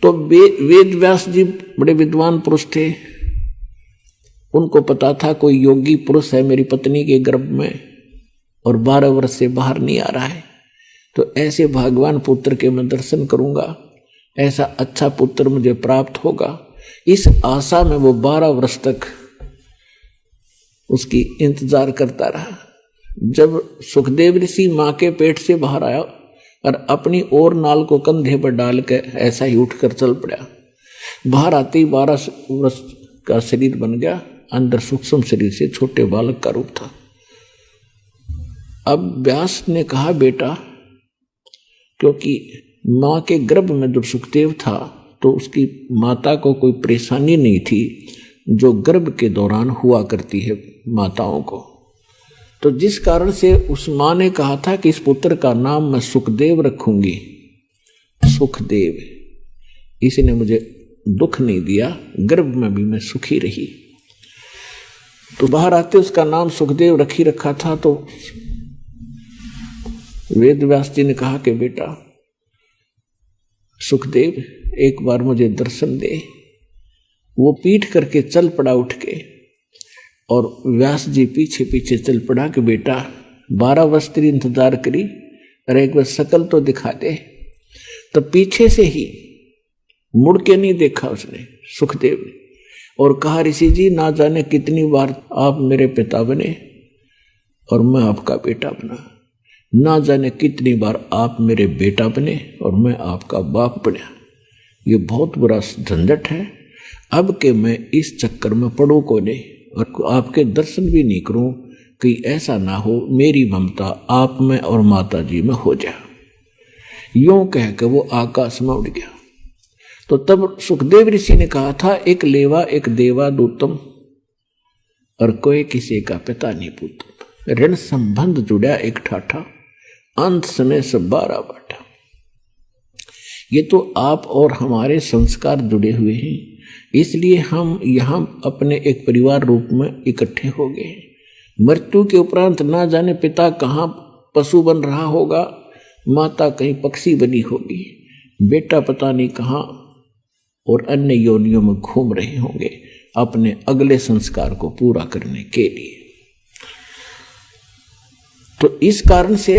तो वेद व्यास जी बड़े विद्वान पुरुष थे, उनको पता था कोई योगी पुरुष है मेरी पत्नी के गर्भ में और 12 वर्ष से बाहर नहीं आ रहा है, तो ऐसे भगवान पुत्र के मैं दर्शन करूंगा, ऐसा अच्छा पुत्र मुझे प्राप्त होगा। इस आशा में वो 12 वर्ष तक उसकी इंतजार करता रहा। जब सुखदेव ऋषि माँ के पेट से बाहर आया और अपनी और नाल को कंधे पर डाल के ऐसा ही उठकर चल पड़ा, बाहर आते ही 12 वर्ष का शरीर बन गया, अंदर सूक्ष्म शरीर से छोटे बालक का रूप था। अब व्यास ने कहा बेटा, क्योंकि माँ के गर्भ में जब सुखदेव था तो उसकी माता को कोई परेशानी नहीं थी जो गर्भ के दौरान हुआ करती है माताओं को, तो जिस कारण से उस माँ ने कहा था कि इस पुत्र का नाम मैं सुखदेव रखूंगी। सुखदेव, इसने मुझे दुख नहीं दिया, गर्भ में भी मैं सुखी रही। तो बाहर आते उसका नाम सुखदेव रखा था। तो वेद व्यास जी ने कहा कि बेटा सुखदेव, एक बार मुझे दर्शन दे। वो पीठ करके चल पड़ा उठ के, और व्यास जी पीछे पीछे चल पड़ा कि बेटा 12 वर्ष तेरी इंतजार करी, अरे एक बार शकल तो दिखा दे। तो पीछे से ही मुड़ के नहीं देखा उसने, सुखदेव ने, और कहा ऋषि जी ना जाने कितनी बार आप मेरे पिता बने और मैं आपका बेटा बना, ना जाने कितनी बार आप मेरे बेटा बने और मैं आपका बाप बना। ये बहुत बुरा झंझट है। अब के मैं इस चक्कर में पड़ूं को नहीं और आपके दर्शन भी नहीं करूं, कि ऐसा ना हो मेरी ममता आप में और माता जी में हो जाए। यूं कह के वो आकाश में उड़ गया। तो तब सुखदेव ऋषि ने कहा था, एक लेवा एक देवा दूतम, और कोई किसी का पिता नहीं पूतम। ऋण संबंध जुड़ा एक ठाठा, अंत समय सब 12 बाटा। ये तो आप और हमारे संस्कार जुड़े हुए हैं, इसलिए हम यहाँ अपने एक परिवार रूप में इकट्ठे हो गए। मृत्यु के उपरांत ना जाने पिता कहाँ पशु बन रहा होगा, माता कहीं पक्षी बनी होगी, बेटा पता नहीं कहाँ और अन्य योनियों में घूम रहे होंगे अपने अगले संस्कार को पूरा करने के लिए। तो इस कारण से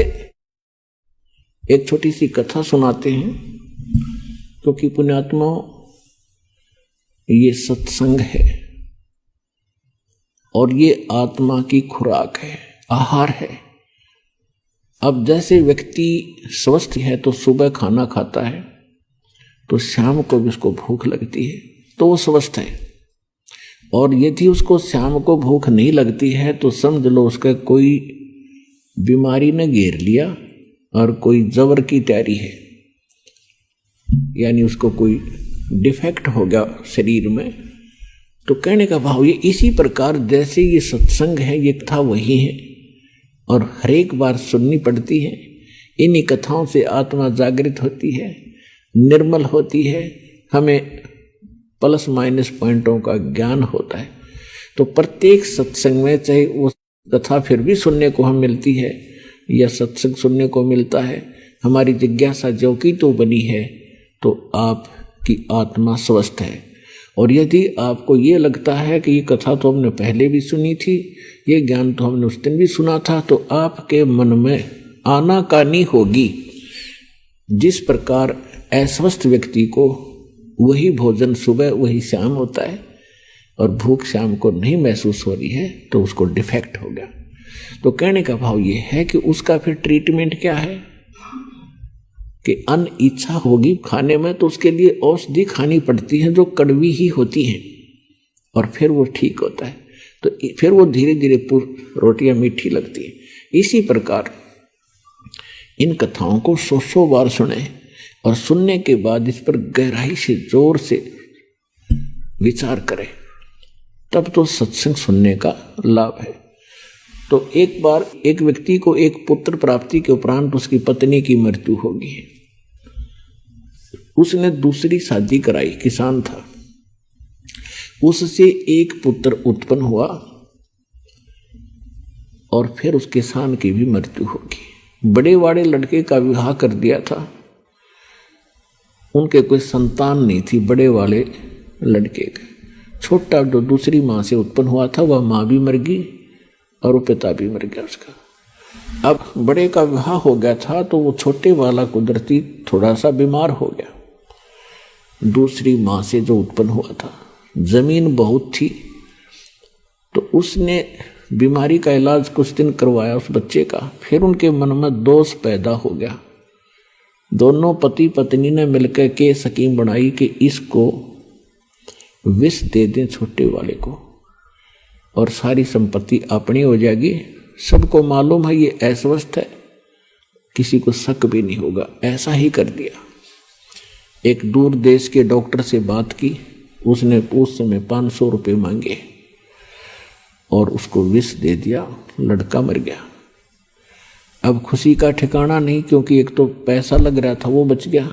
एक छोटी सी कथा सुनाते हैं, क्योंकि पुण्यात्मा ये सत्संग है और ये आत्मा की खुराक है, आहार है। अब जैसे व्यक्ति स्वस्थ है तो सुबह खाना खाता है तो शाम को भी उसको भूख लगती है तो वो स्वस्थ है, और यदि उसको शाम को भूख नहीं लगती है तो समझ लो उसका कोई बीमारी ने घेर लिया और कोई जबर की तैयारी है, यानी उसको कोई डिफेक्ट हो गया शरीर में। तो कहने का भाव ये इसी प्रकार जैसे ये सत्संग है, ये कथा वही है और हर एक बार सुननी पड़ती है। इन्हीं कथाओं से आत्मा जागृत होती है, निर्मल होती है, हमें प्लस माइनस पॉइंटों का ज्ञान होता है। तो प्रत्येक सत्संग में चाहे वो कथा फिर भी सुनने को हम मिलती है या सत्संग सुनने को मिलता है, हमारी जिज्ञासा जो की तो बनी है तो आपकी आत्मा स्वस्थ है। और यदि आपको ये लगता है कि ये कथा तो हमने पहले भी सुनी थी, ये ज्ञान तो हमने उस दिन भी सुना था, तो आपके मन में आनाकानी होगी। जिस प्रकार अस्वस्थ व्यक्ति को वही भोजन सुबह वही शाम होता है और भूख शाम को नहीं महसूस हो रही है तो उसको डिफेक्ट हो गया। तो कहने का भाव ये है कि उसका फिर ट्रीटमेंट क्या है कि अन्न इच्छा होगी खाने में तो उसके लिए औषधि खानी पड़ती है जो कड़वी ही होती है और फिर वो ठीक होता है, तो फिर वो धीरे धीरे रोटियां मीठी लगती है। इसी प्रकार इन कथाओं को 100 बार सुने और सुनने के बाद इस पर गहराई से जोर से विचार करें, तब तो सत्संग सुनने का लाभ है। तो एक बार एक व्यक्ति को एक पुत्र प्राप्ति के उपरांत उसकी पत्नी की मृत्यु होगी। उसने दूसरी शादी कराई, किसान था, उससे एक पुत्र उत्पन्न हुआ और फिर उस किसान की भी मृत्यु होगी। बड़े वाले लड़के का विवाह कर दिया था, उनके कोई संतान नहीं थी बड़े वाले लड़के के। छोटा जो दूसरी माँ से उत्पन्न हुआ था वह माँ भी मर गई और वो पिता भी मर गया उसका। अब बड़े का विवाह हो गया था तो वो छोटे वाला कुदरती थोड़ा सा बीमार हो गया। दूसरी माँ से जो उत्पन्न हुआ था, जमीन बहुत थी, तो उसने बीमारी का इलाज कुछ दिन करवाया उस बच्चे का। फिर उनके मन में दोष पैदा हो गया। दोनों पति पत्नी ने मिलकर के स्कीम बनाई कि इसको विष दे दें छोटे वाले को और सारी संपत्ति अपनी हो जाएगी। सबको मालूम है ये अस्वस्थ है, किसी को शक भी नहीं होगा। ऐसा ही कर दिया। एक दूर देश के डॉक्टर से बात की, उसने उस समय 500 रुपये मांगे और उसको विष दे दिया, लड़का मर गया। अब खुशी का ठिकाना नहीं, क्योंकि एक तो पैसा लग रहा था वो बच गया।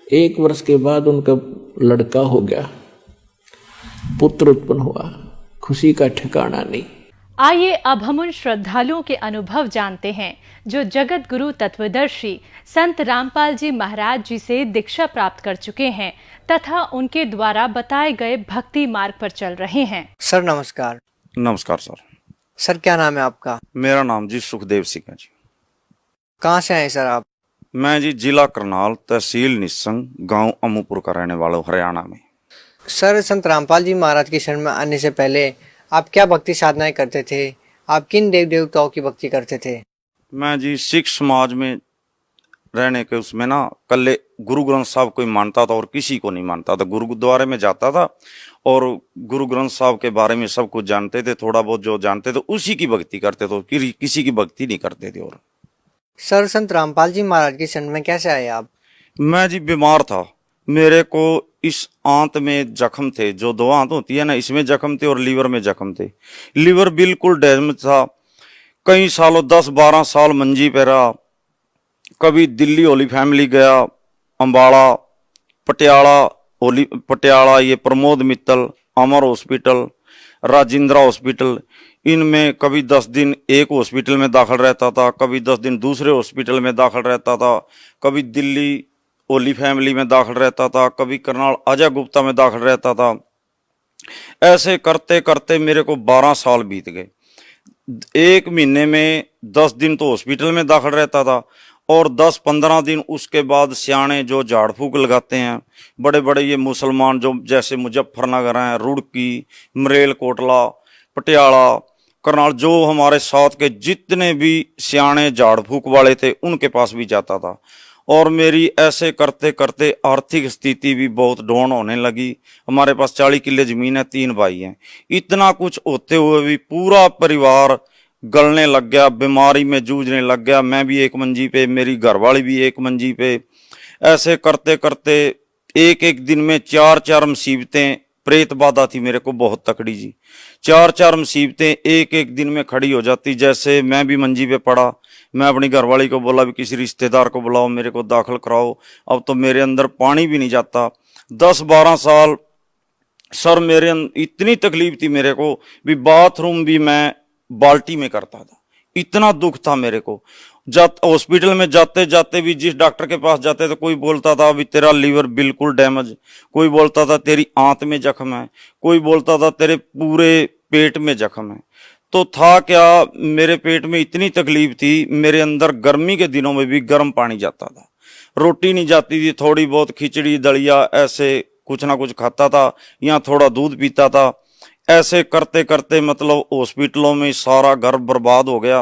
1 वर्ष के बाद उनका लड़का हो गया, पुत्र उत्पन्न हुआ, खुशी का ठिकाना नहीं। आइए अब हम उन श्रद्धालुओं के अनुभव जानते हैं जो जगत गुरु तत्वदर्शी संत रामपाल जी महाराज जी से दीक्षा प्राप्त कर चुके हैं तथा उनके द्वारा बताए गए भक्ति मार्ग पर चल रहे हैं। सर नमस्कार। नमस्कार सर। सर क्या नाम है आपका? मेरा नाम जी सुखदेव सिंह है जी। कहाँ से आए सर आप? मैं जी जिला करनाल, तहसील निस्संग, गांव अमूपुर का रहने वाला हूँ, हरियाणा में। सर संत रामपाल जी महाराज की शरण में आने से पहले आप क्या भक्ति साधनाएं करते थे? आप किन देव देवताओं की भक्ति करते थे? मैं जी सिख समाज में रहने के उसमें ना कल्ले गुरु ग्रंथ साहब को ही मानता था और किसी को नहीं मानता था। गुरुद्वारे में जाता था और गुरु ग्रंथ साहब के बारे में सब कुछ जानते थे, थोड़ा बहुत जो जानते थे उसी की भक्ति करते थे, किसी की भक्ति नहीं करते थे। और सर संत रामपाल जी महाराज की शरण में कैसे आए आप? मैं जी बीमार था, मेरे को इस आंत में जख्म थे, जो 2 आंत होती है ना, इसमें जख्म थे और लीवर में जख्म थे। लीवर बिल्कुल डैमेज था। कई सालों 10-12 साल मंजी पे रहा। कभी दिल्ली होली फैमिली गया, अंबाला, पटियाला, ये प्रमोद मित्तल, अमर हॉस्पिटल, राजेंद्रा हॉस्पिटल, इनमें कभी 10 दिन एक हॉस्पिटल में दाखिल रहता था, कभी 10 दिन दूसरे हॉस्पिटल में दाखिल रहता था, कभी दिल्ली ओली फैमिली में दाखिल रहता था, कभी करनाल अजय गुप्ता में दाखिल रहता था। ऐसे करते करते मेरे को 12 साल बीत गए। 1 महीने में 10 दिन तो हॉस्पिटल में दाखिल रहता था और 10-15 दिन उसके बाद सियाने जो झाड़ फूक लगाते हैं, बड़े बड़े ये मुसलमान जो जैसे मुजफ्फरनगर हैं, रुड़की, मरेल कोटला, पटियाला, करनाल, जो हमारे साथ के जितने भी सियाने झाड़ फूक वाले थे उनके पास भी जाता था। और मेरी ऐसे करते करते आर्थिक स्थिति भी बहुत डाउन होने लगी। हमारे पास 40 किले जमीन है, 3 भाई हैं। इतना कुछ होते हुए भी पूरा परिवार गलने लग गया, बीमारी में जूझने लग गया। मैं भी एक मंजी पे, मेरी घरवाली भी एक मंजी पे। ऐसे करते करते एक दिन में 4-4 मुसीबतें, प्रेत बाधा थी मेरे को बहुत तकड़ी जी। 4-4 मुसीबतें एक दिन में खड़ी हो जाती। जैसे मैं भी मंजी पे पड़ा, मैं अपनी घरवाली को बोला भी किसी रिश्तेदार को बुलाओ, मेरे को दाखिल कराओ। अब तो मेरे अंदर पानी भी नहीं जाता। 10-12 साल सर मेरे इतनी तकलीफ थी मेरे को भी, बाथरूम भी मैं बाल्टी में करता था, इतना दुख था मेरे को। हॉस्पिटल में जाते जाते भी जिस डॉक्टर के पास जाते तो कोई बोलता था अभी तेरा लीवर बिल्कुल डैमेज, कोई बोलता था तेरी आंत में जख्म है, कोई बोलता था तेरे पूरे पेट में जख्म है। तो था क्या, मेरे पेट में इतनी तकलीफ थी, मेरे अंदर गर्मी के दिनों में भी गर्म पानी जाता था, रोटी नहीं जाती थी, थोड़ी बहुत खिचड़ी दलिया ऐसे कुछ ना कुछ खाता था या थोड़ा दूध पीता था। ऐसे करते करते मतलब हॉस्पिटलों में सारा घर बर्बाद हो गया।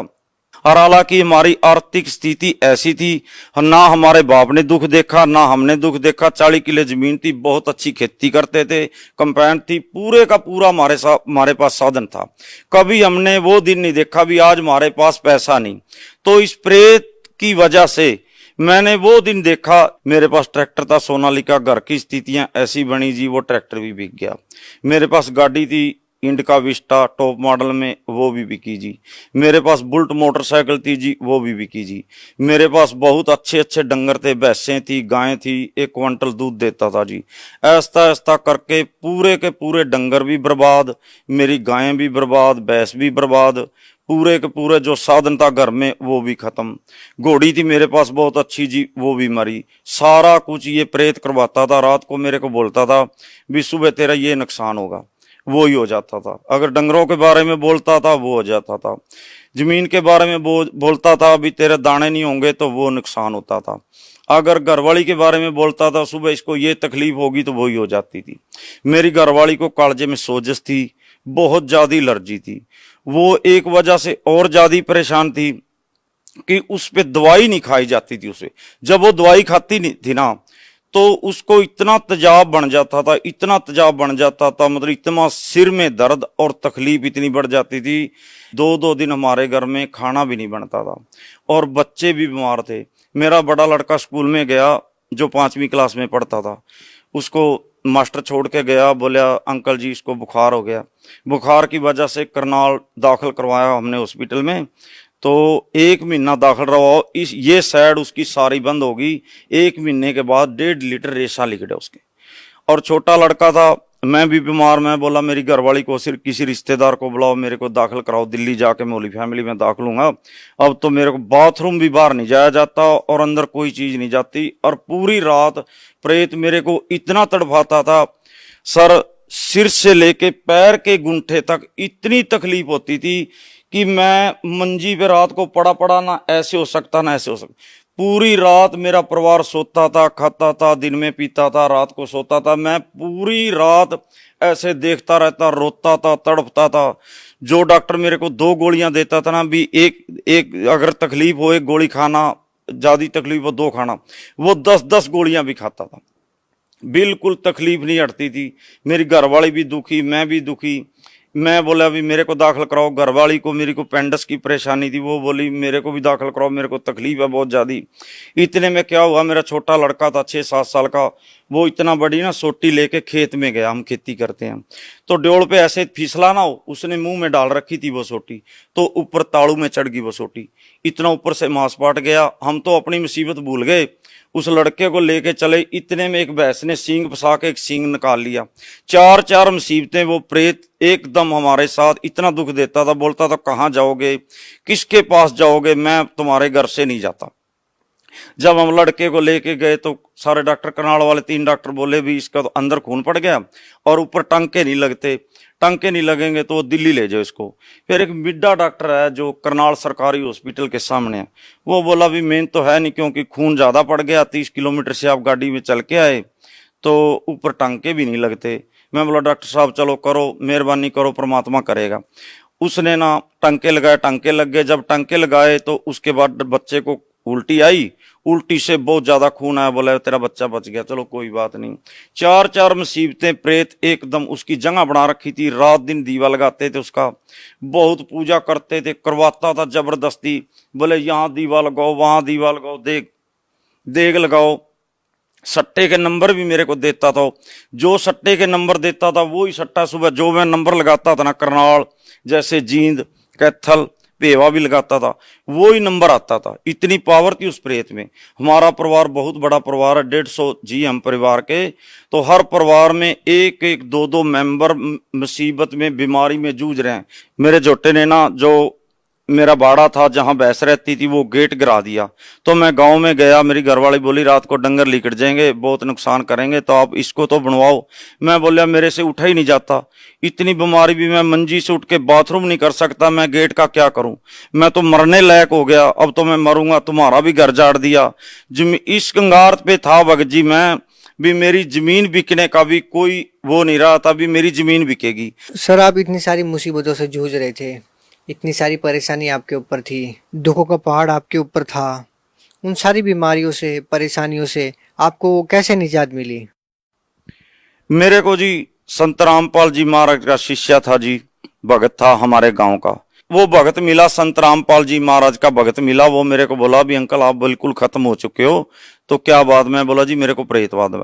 और हालांकि हमारी आर्थिक स्थिति ऐसी थी, ना हमारे बाप ने दुख देखा ना हमने दुख देखा। 40 किले जमीन थी, बहुत अच्छी खेती करते थे, कंपाउंड थी, पूरे का पूरा हमारे पास साधन था। कभी हमने वो दिन नहीं देखा भी आज हमारे पास पैसा नहीं। तो इस प्रेत की वजह से मैंने वो दिन देखा। मेरे पास ट्रैक्टर था सोनालिका, घर की स्थितियां ऐसी बनी जी, वो ट्रैक्टर भी बिक गया। मेरे पास गाड़ी थी इंडिका विस्टा टॉप मॉडल में, वो भी बिकी जी। मेरे पास बुलेट मोटरसाइकिल थी जी, वो भी बिकी जी। मेरे पास बहुत अच्छे अच्छे डंगर थे, भैंसें थी, गायें थी, 1 क्विंटल दूध देता था जी। ऐसा ऐसा करके पूरे के पूरे डंगर भी बर्बाद, मेरी गायें भी बर्बाद, भैंस भी बर्बाद, पूरे के पूरे जो साधन था घर में वो भी खत्म। घोड़ी थी मेरे पास बहुत अच्छी जी, वो भी मरी। सारा कुछ ये प्रेत करवाता था, रात को मेरे को बोलता था भी सुबह तेरा ये नुकसान होगा, वो ही हो जाता था। अगर डंगरों के बारे में बोलता था वो हो जाता था, जमीन के बारे में बोलता था भी तेरे दाने नहीं होंगे तो वो नुकसान होता था। अगर घरवाली के बारे में बोलता था सुबह इसको ये तकलीफ होगी तो वो ही हो जाती थी। मेरी घरवाली को कालजे में सोजश थी, बहुत ज्यादा एलर्जी थी, वो एक वजह से और ज्यादा परेशान थी कि उस पे दवाई नहीं खाई जाती थी उसे। जब वो दवाई खाती नहीं थी ना तो उसको इतना तेजाब बन जाता था, इतना तेजाब बन जाता था, मतलब इतना सिर में दर्द और तकलीफ इतनी बढ़ जाती थी। 2-2 दिन हमारे घर में खाना भी नहीं बनता था और बच्चे भी बीमार थे। मेरा बड़ा लड़का स्कूल में गया जो 5वीं क्लास में पढ़ता था, उसको मास्टर छोड़ के गया, बोला अंकल जी इसको बुखार हो गया। बुखार की वजह से करनाल दाखिल करवाया हमने हॉस्पिटल में, तो 1 महीना दाखिल रहा। इस ये साइड उसकी सारी बंद होगी। 1 महीने के बाद 1.5 लीटर रेशा लिखड़े उसके। और छोटा लड़का था, मैं भी बीमार, मैं बोला मेरी घरवाली को सिर्फ किसी रिश्तेदार को बुलाओ, मेरे को दाखिल कराओ दिल्ली जाके, मैं होली फैमिली में दाखिल हूँगा। अब तो मेरे को बाथरूम भी बाहर नहीं जाया जाता और अंदर कोई चीज नहीं जाती। और पूरी रात प्रेत मेरे को इतना तड़पाता था, सर सिर से लेके पैर के गुंठे तक इतनी तकलीफ होती थी कि मैं मंजी पे रात को पड़ा पड़ा ना ऐसे हो सकता ना ऐसे हो सकता। पूरी रात मेरा परिवार सोता था, खाता था, दिन में पीता था, रात को सोता था। मैं पूरी रात ऐसे देखता रहता, रोता था, तड़पता था। जो डॉक्टर मेरे को 2 गोलियां देता था ना, भी एक अगर तकलीफ हो 1 गोली खाना, ज्यादा तकलीफ हो 2 खाना, वो 10-10 गोलियां भी खाता था। बिल्कुल तकलीफ नहीं हटती थी। मेरी घरवाली भी दुखी, मैं भी दुखी। मैं बोला भी मेरे को दाखिल कराओ। घरवाली को मेरी को पेंडस की परेशानी थी, वो बोली मेरे को भी दाखिल कराओ, मेरे को तकलीफ है बहुत ज्यादा। इतने में क्या हुआ, मेरा छोटा लड़का था 6-7 साल का, वो इतना बड़ी ना सोटी लेके खेत में गया, हम खेती करते हैं, तो ड्योड़ पे ऐसे फिसला ना हो, उसने मुंह में डाल रखी थी वो सोटी, तो ऊपर ताड़ू में चढ़ गई वो सोटी, इतना ऊपर से मांस पाट गया। हम तो अपनी मुसीबत भूल गए, उस लड़के को लेके चले। इतने में एक भैंस ने सींग फंसा के एक सींग निकाल लिया। 4 मुसीबतें। वो प्रेत एकदम हमारे साथ इतना दुख देता था, बोलता था कहाँ जाओगे, किसके पास जाओगे, मैं तुम्हारे घर से नहीं जाता। जब हम लड़के को लेके गए तो सारे डॉक्टर, करनाल वाले 3 डॉक्टर बोले भी इसका तो अंदर खून पड़ गया और ऊपर टांके नहीं लगते, टांके नहीं लगेंगे तो दिल्ली ले जाओ इसको। फिर एक मिड्डा डॉक्टर है जो करनाल सरकारी हॉस्पिटल के सामने है, वो बोला भी मेन तो है नहीं, क्योंकि खून ज्यादा पड़ गया, 30 किलोमीटर से आप गाड़ी में चल के आए तो ऊपर टांके भी नहीं लगते। मैं बोला डॉक्टर साहब चलो करो, मेहरबानी करो, परमात्मा करेगा। उसने ना टांके लगाए, टांके लग गए। जब टांके लगाए तो उसके बाद बच्चे को उल्टी आई, उल्टी से बहुत ज्यादा खून आया, बोला तेरा बच्चा बच गया, चलो कोई बात नहीं। 4 मुसीबतें। प्रेत एकदम उसकी जगह बना रखी थी, रात दिन दीवा लगाते थे उसका, बहुत पूजा करते थे, करवाता था जबरदस्ती, बोले यहाँ दीवा लगाओ, वहां दीवा लगाओ, देग लगाओ। सट्टे के नंबर भी मेरे को देता था, जो सट्टे के नंबर देता था वो ही सट्टा सुबह जो मैं नंबर लगाता था ना, करनाल जैसे जींद, कैथल, पेवा भी लगाता था, वो ही नंबर आता था। इतनी पावर थी उस प्रेत में। हमारा परिवार बहुत बड़ा परिवार है, 150 जी हम परिवार के, तो हर परिवार में 1-1, 2-2 मेंबर मुसीबत में, बीमारी में जूझ रहे हैं। मेरे जोटे ने ना, जो मेरा बाड़ा था जहां भैंस रहती थी, वो गेट गिरा दिया। तो मैं गांव में गया, मेरी घरवाली बोली रात को डंगर लिकट जाएंगे, बहुत नुकसान करेंगे, तो आप इसको तो बनवाओ। मैं बोलिया मेरे से उठा ही नहीं जाता, इतनी बीमारी भी, मैं मंजी से उठ के बाथरूम नहीं कर सकता, मैं गेट का क्या करूं, मैं तो मरने लायक हो गया, अब तो मैं मरूंगा, तुम्हारा भी घर जाड़ दिया। इस कंगार पे था भगत जी, मैं भी मेरी जमीन बिकने का भी कोई वो नहीं रहा था, भी मेरी जमीन बिकेगी। सर आप इतनी सारी मुसीबतों से जूझ रहे थे, इतनी सारी परेशानी आपके ऊपर थी, दुखों का पहाड़ आपके ऊपर था, उन सारी बीमारियों से, परेशानियों से आपको कैसे निजात मिली? मेरे को जी संत रामपाल जी महाराज का शिष्य था जी, भगत था हमारे गांव का, वो भगत मिला, संत रामपाल जी महाराज का भगत मिला। वो मेरे को बोला भी अंकल आप बिल्कुल खत्म हो चुके हो, तो क्या बात? मैं बोला जी मेरे को प्रेतवाद है।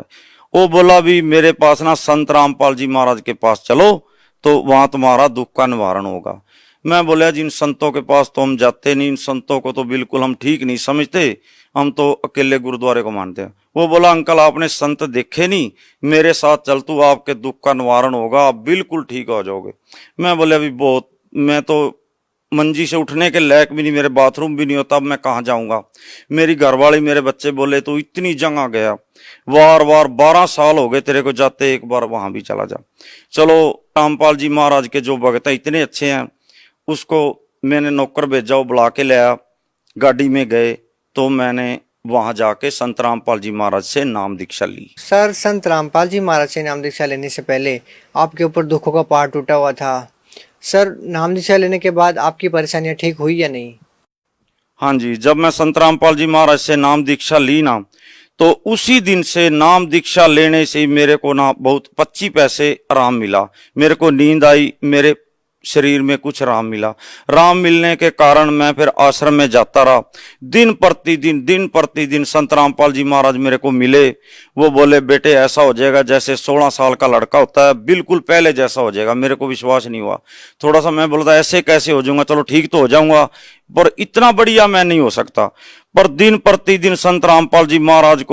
वो बोला भी मेरे पास ना संत रामपाल जी महाराज के पास चलो, तो वहां तुम्हारा दुख का निवारण होगा। मैं बोला जिन संतों के पास तो हम जाते नहीं, इन संतों को तो बिल्कुल हम ठीक नहीं समझते, हम तो अकेले गुरुद्वारे को मानते हैं। वो बोला अंकल आपने संत देखे नहीं, मेरे साथ चल तू, आपके दुख का निवारण होगा, आप बिल्कुल ठीक हो जाओगे। मैं बोले अभी बहुत, मैं तो मंजी से उठने के लायक भी नहीं, मेरे बाथरूम भी नहीं होता, अब मैं कहाँ जाऊंगा। मेरी घरवाली मेरे बच्चे बोले तो इतनी जंग आ गया, वार वार 12 साल हो गए तेरे को जाते, एक बार वहां भी चला जा। चलो रामपाल जी महाराज के जो भगत हैं इतने अच्छे हैं, उसको मैंने नौकर भेजा, वो बुला के लाया, गाड़ी में गए, तो मैंने वहां जाके संत रामपाल जी महाराज से नाम दीक्षा ली। सर, संत रामपाल जी महाराज से नाम दीक्षा लेने से पहले आपके ऊपर दुखों का पहाड़ टूटा हुआ था। सर, नाम दीक्षा लेने के बाद आपकी परेशानियां ठीक हुई या नहीं? हाँ जी, जब मैं संत रामपाल जी महाराज से नाम दीक्षा ली ना, तो उसी दिन से नाम दीक्षा लेने से ही मेरे को ना बहुत 25 पैसे आराम मिला, मेरे को नींद आई, मेरे शरीर में कुछ आराम मिला। आराम मिलने के कारण मैं फिर आश्रम में जाता रहा। दिन प्रतिदिन संत रामपाल जी महाराज मेरे को मिले, वो बोले बेटे ऐसा हो जाएगा जैसे 16 साल का लड़का होता है, बिल्कुल पहले जैसा हो जाएगा। मेरे को विश्वास नहीं हुआ, थोड़ा सा मैं बोलता ऐसे कैसे हो जाऊंगा, चलो ठीक तो हो जाऊंगा, पर इतना बढ़िया मैं नहीं हो सकता। पर दिन प्रतिदिन संत रामपाल जी महाराज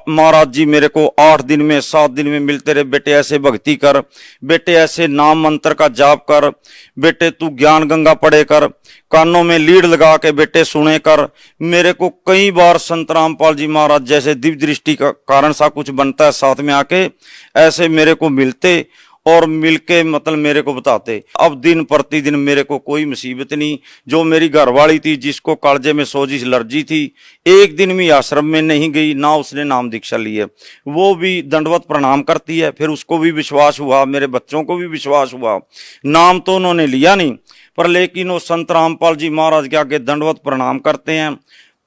महाराज जी मेरे को 8 दिन में 7 दिन में मिलते रहे, बेटे ऐसे भक्ति कर, बेटे ऐसे नाम मंत्र का जाप कर, बेटे तू ज्ञान गंगा पढ़े कर, कानों में लीड लगा के बेटे सुने कर। मेरे को कई बार संत रामपाल जी महाराज जैसे दिव्य दृष्टि का कारण सा कुछ बनता है साथ में आके, ऐसे मेरे को मिलते और मिलके मतलब मेरे को बताते। अब दिन प्रतिदिन मेरे को कोई मुसीबत नहीं। जो मेरी घरवाली थी जिसको कालजे में सोजिश एलर्जी थी, एक दिन भी आश्रम में नहीं गई, ना उसने नाम दीक्षा ली है, वो भी दंडवत प्रणाम करती है। फिर उसको भी विश्वास हुआ, मेरे बच्चों को भी विश्वास हुआ, नाम तो उन्होंने लिया नहीं, पर लेकिन वो संत रामपाल जी महाराज के आगे दंडवत प्रणाम करते हैं,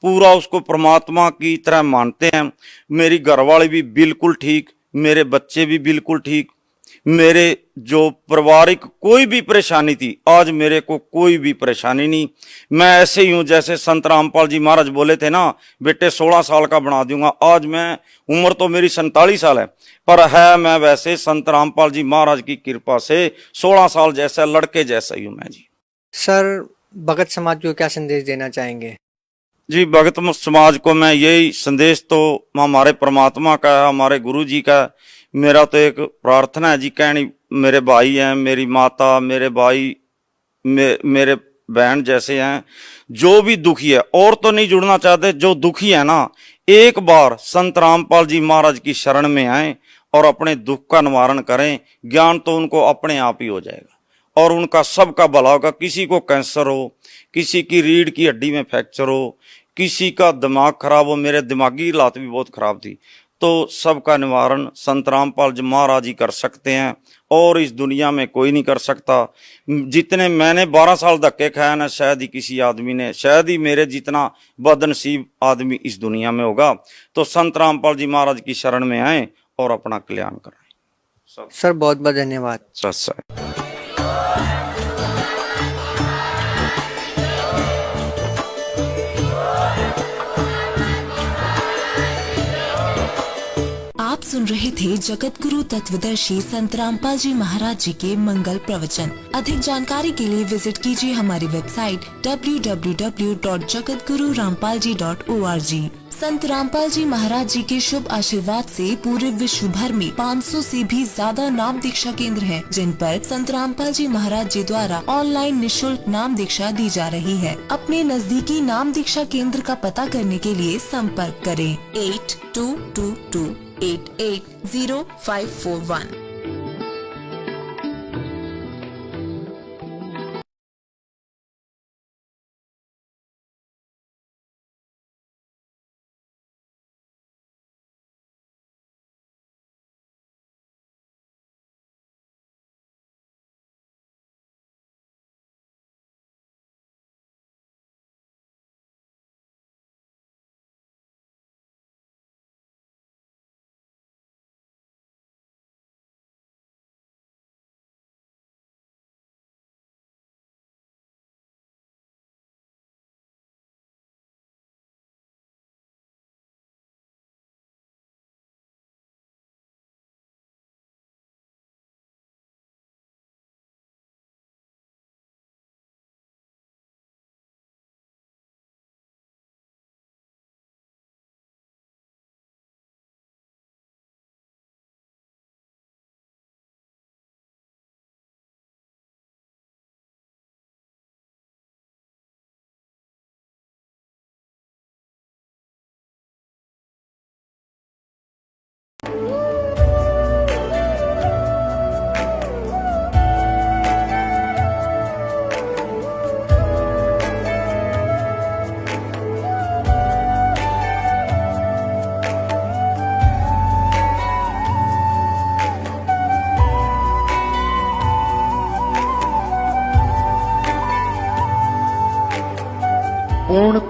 पूरा उसको परमात्मा की तरह मानते हैं। मेरी घरवाली भी बिल्कुल ठीक, मेरे बच्चे भी बिल्कुल ठीक, मेरे जो पारिवारिक कोई भी परेशानी थी, आज मेरे को कोई भी परेशानी नहीं। मैं ऐसे ही हूं जैसे संत रामपाल जी महाराज बोले थे ना, बेटे 16 साल का बना दूंगा। आज मैं, उम्र तो मेरी 47 साल है, पर है मैं वैसे संत रामपाल जी महाराज की कृपा से 16 साल जैसा लड़के जैसा ही हूं मैं जी। सर, भगत समाज को क्या संदेश देना चाहेंगे? जी, भगत समाज को मैं यही संदेश, तो हमारे परमात्मा का है, हमारे गुरु जी का है। मेरा तो एक प्रार्थना है जी, कहनी मेरे भाई हैं, मेरी माता, मेरे भाई, मेरे बहन जैसे हैं, जो भी दुखी है, और तो नहीं जुड़ना चाहते, जो दुखी है ना, एक बार संत रामपाल जी महाराज की शरण में आए और अपने दुख का निवारण करें, ज्ञान तो उनको अपने आप ही हो जाएगा और उनका सबका भला होगा। किसी को कैंसर हो, किसी की रीढ़ की हड्डी में फ्रैक्चर हो, किसी का दिमाग खराब हो, मेरे दिमागी हालत भी बहुत खराब थी, तो सबका निवारण संत रामपाल जी महाराज ही कर सकते हैं और इस दुनिया में कोई नहीं कर सकता। जितने मैंने 12 साल धक्के खाया ना, शायद ही किसी आदमी ने, शायद ही मेरे जितना बदनसीब आदमी इस दुनिया में होगा। तो संत रामपाल जी महाराज की शरण में आए और अपना कल्याण कराएं। सर, बहुत बहुत धन्यवाद। सत्संग। आप सुन रहे थे जगत गुरु तत्वदर्शी संत रामपाल जी महाराज जी के मंगल प्रवचन। अधिक जानकारी के लिए विजिट कीजिए हमारी वेबसाइट www.jagatgururampalji.org। संत रामपाल जी महाराज जी के शुभ आशीर्वाद से पूरे विश्व भर में 500 से भी ज्यादा नाम दीक्षा केंद्र हैं, जिन पर संत रामपाल जी महाराज जी द्वारा ऑनलाइन निशुल्क नाम दीक्षा दी जा रही है। अपने नजदीकी नाम दीक्षा केंद्र का पता करने के लिए संपर्क करें 8222880541।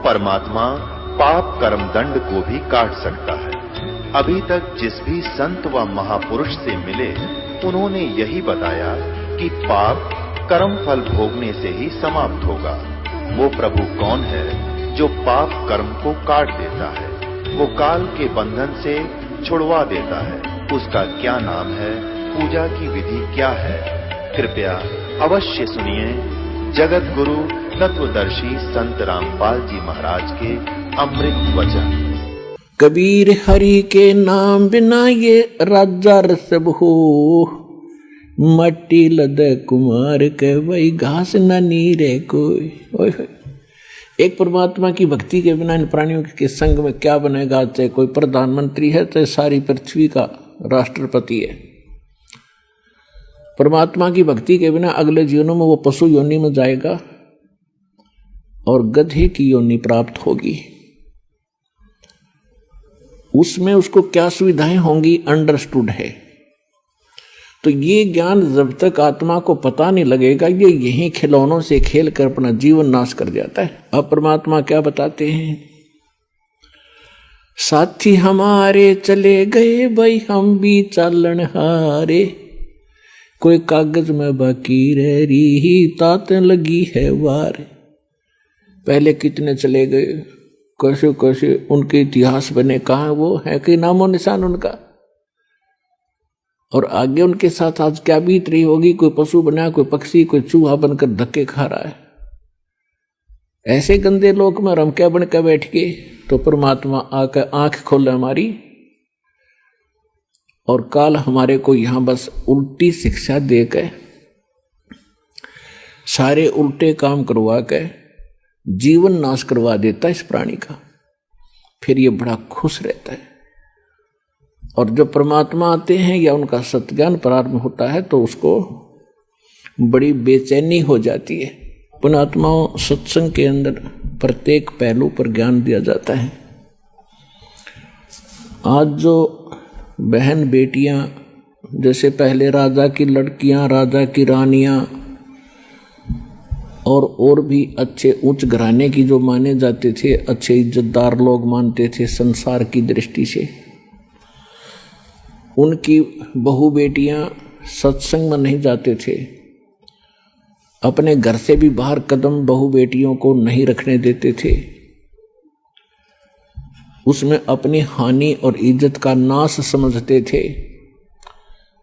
परमात्मा पाप कर्म दंड को भी काट सकता है। अभी तक जिस भी संत व महापुरुष से मिले, उन्होंने यही बताया कि पाप कर्म फल भोगने से ही समाप्त होगा। वो प्रभु कौन है जो पाप कर्म को काट देता है, वो काल के बंधन से छुड़वा देता है? उसका क्या नाम है, पूजा की विधि क्या है? कृपया अवश्य सुनिए जगत गुरु तत्वदर्शी संत रामपाल जी महाराज के अमृत वचन। कबीर हरि के नाम बिना ये राजा रसब हो, मट्टी लद कुमार के वही घास न नीरे कोई। ओए होए। एक परमात्मा की भक्ति के बिना इन प्राणियों के संग में क्या बनेगा? चाहे कोई प्रधानमंत्री है, चाहे सारी पृथ्वी का राष्ट्रपति है। परमात्मा की भक्ति के बिना अगले जीवनों में वो पशु योनि में जाएगा और गधे की योनि प्राप्त होगी। उसमें उसको क्या सुविधाएं होंगी, अंडरस्टूड है। तो ये ज्ञान जब तक आत्मा को पता नहीं लगेगा, ये यही खिलौनों से खेल कर अपना जीवन नाश कर जाता है। अब परमात्मा क्या बताते हैं? साथी हमारे चले गए भाई, हम भी चालन हारे, कोई कागज में बाकी रह रही, तात लगी है वार। पहले कितने चले गए, कैसे कैसे उनके इतिहास बने, कहाँ वो है कि नामो निशान उनका। और आगे उनके साथ आज क्या बीत रही होगी, कोई पशु बना, कोई पक्षी, कोई चूहा बनकर धक्के खा रहा है। ऐसे गंदे लोक में हम क्या बनकर बैठ के? तो परमात्मा आकर आंख खोले हमारी, और काल हमारे को यहां बस उल्टी शिक्षा देकर, सारे उल्टे काम करवा के जीवन नाश करवा देता है इस प्राणी का। फिर ये बड़ा खुश रहता है। और जब परमात्मा आते हैं या उनका सत्ज्ञान प्रारंभ होता है तो उसको बड़ी बेचैनी हो जाती है। पुणात्माओं, सत्संग के अंदर प्रत्येक पहलू पर ज्ञान दिया जाता है। आज जो बहन बेटियां, जैसे पहले राजा की लड़कियां, राजा की रानियां और भी अच्छे उच्च घराने की जो माने जाते थे, अच्छे इज्जतदार लोग मानते थे संसार की दृष्टि से, उनकी बहू बेटियां सत्संग में नहीं जाते थे। अपने घर से भी बाहर कदम बहू बेटियों को नहीं रखने देते थे। उसमें अपनी हानि और इज्जत का नाश समझते थे।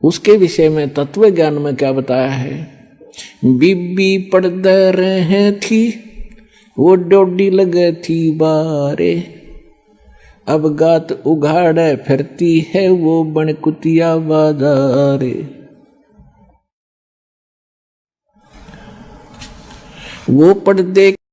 उसके विषय में तत्व ज्ञान में क्या बताया है? बीबी पढ़ रहे थी, वो डोडी लगे थी बारे, अब गात उघाड़े फिरती है वो बनकुतिया बाजारे। वो पर्दे